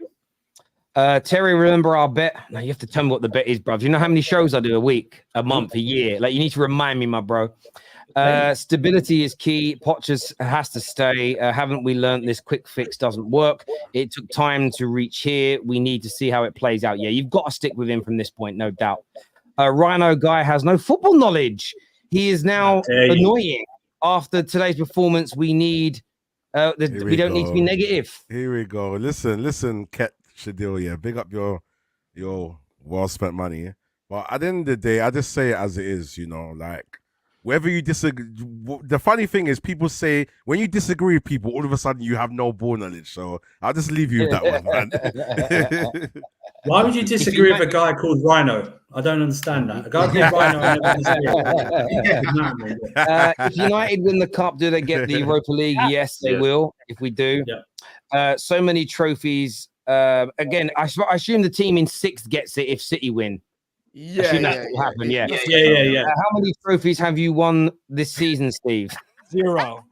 Terry, remember our bet? Now you have to tell me what the bet is, bro. Do you know how many shows I do a week, a month, a year? Like you need to remind me, my bro. Stability is key. Poch has to stay. Haven't we learned this quick fix doesn't work? It took time to reach here. We need to see how it plays out. Yeah, you've got to stick with him from this point, no doubt. Rhino guy has no football knowledge. He is now annoying. After today's performance, we need. We don't need to be negative. Here we go. Listen, Ket Shadil. Yeah, big up your well spent money. But at the end of the day, I just say it as it is. whether you disagree, the funny thing is people say when you disagree with people, all of a sudden you have no ball knowledge. So I'll just leave you with that one, man. Why would you disagree with a guy called Rhino? I don't understand that. A guy called Rhino. I never disagree. If United win the cup, do they get the Europa League? Yes, they will. If we do, so many trophies. Again, I assume the team in sixth gets it if City win. Yeah, that's what happened. Yeah. How many trophies have you won this season, Steve? 0.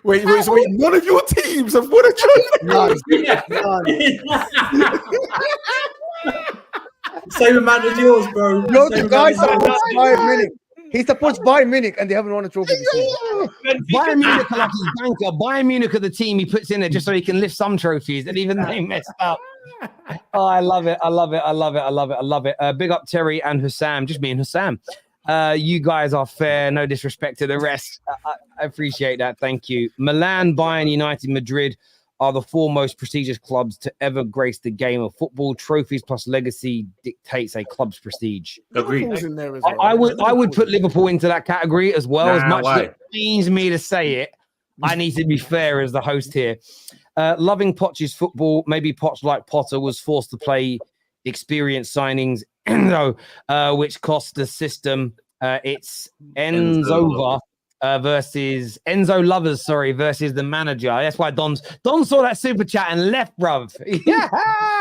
Wait, none of your teams have won a trophy. None. Same amount as yours, bro. No, the guys supports Bayern Munich. He supports Bayern Munich, and they haven't won a trophy this season. Bayern Munich are like his banker. Bayern Munich are the team he puts in there just so he can lift some trophies, and even they messed up. Oh, I love it. I love it. I love it. I love it. I love it. Big up Terry and Husam. Just me and Husam. You guys are fair. No disrespect to the rest. I appreciate that. Thank you. Milan, Bayern, United, Madrid are the four most prestigious clubs to ever grace the game of football. Trophies plus legacy dictates a club's prestige. Agreed. In there as well. I would put Liverpool into that category as well. As much as it pains me to say it, I need to be fair as the host here. Loving Poch's football. Maybe Poch, like Potter, was forced to play experienced signings, which cost the system. It's Enzo versus Enzo Lovers, versus the manager. That's why Don saw that super chat and left, bruv. Yeah,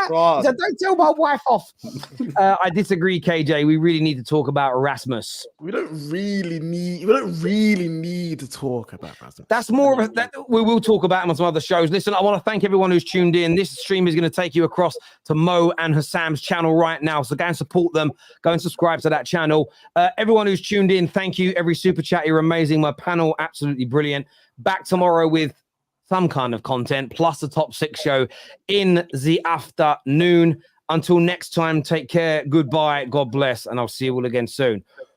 he said, don't tell my wife off. I disagree, KJ. We really need to talk about RASMUS. We don't really need to talk about Rasmus. That's more of we will talk about him on some other shows. Listen, I want to thank everyone who's tuned in. This stream is going to take you across to Mo and Hassam's channel right now. So go and support them. Go and subscribe to that channel. Everyone who's tuned in, thank you. Every super chat, you're amazing. My panel, absolutely brilliant. Back tomorrow with some kind of content, plus the top 6 show in the afternoon. Until next time, take care. Goodbye. God bless. And I'll see you all again soon.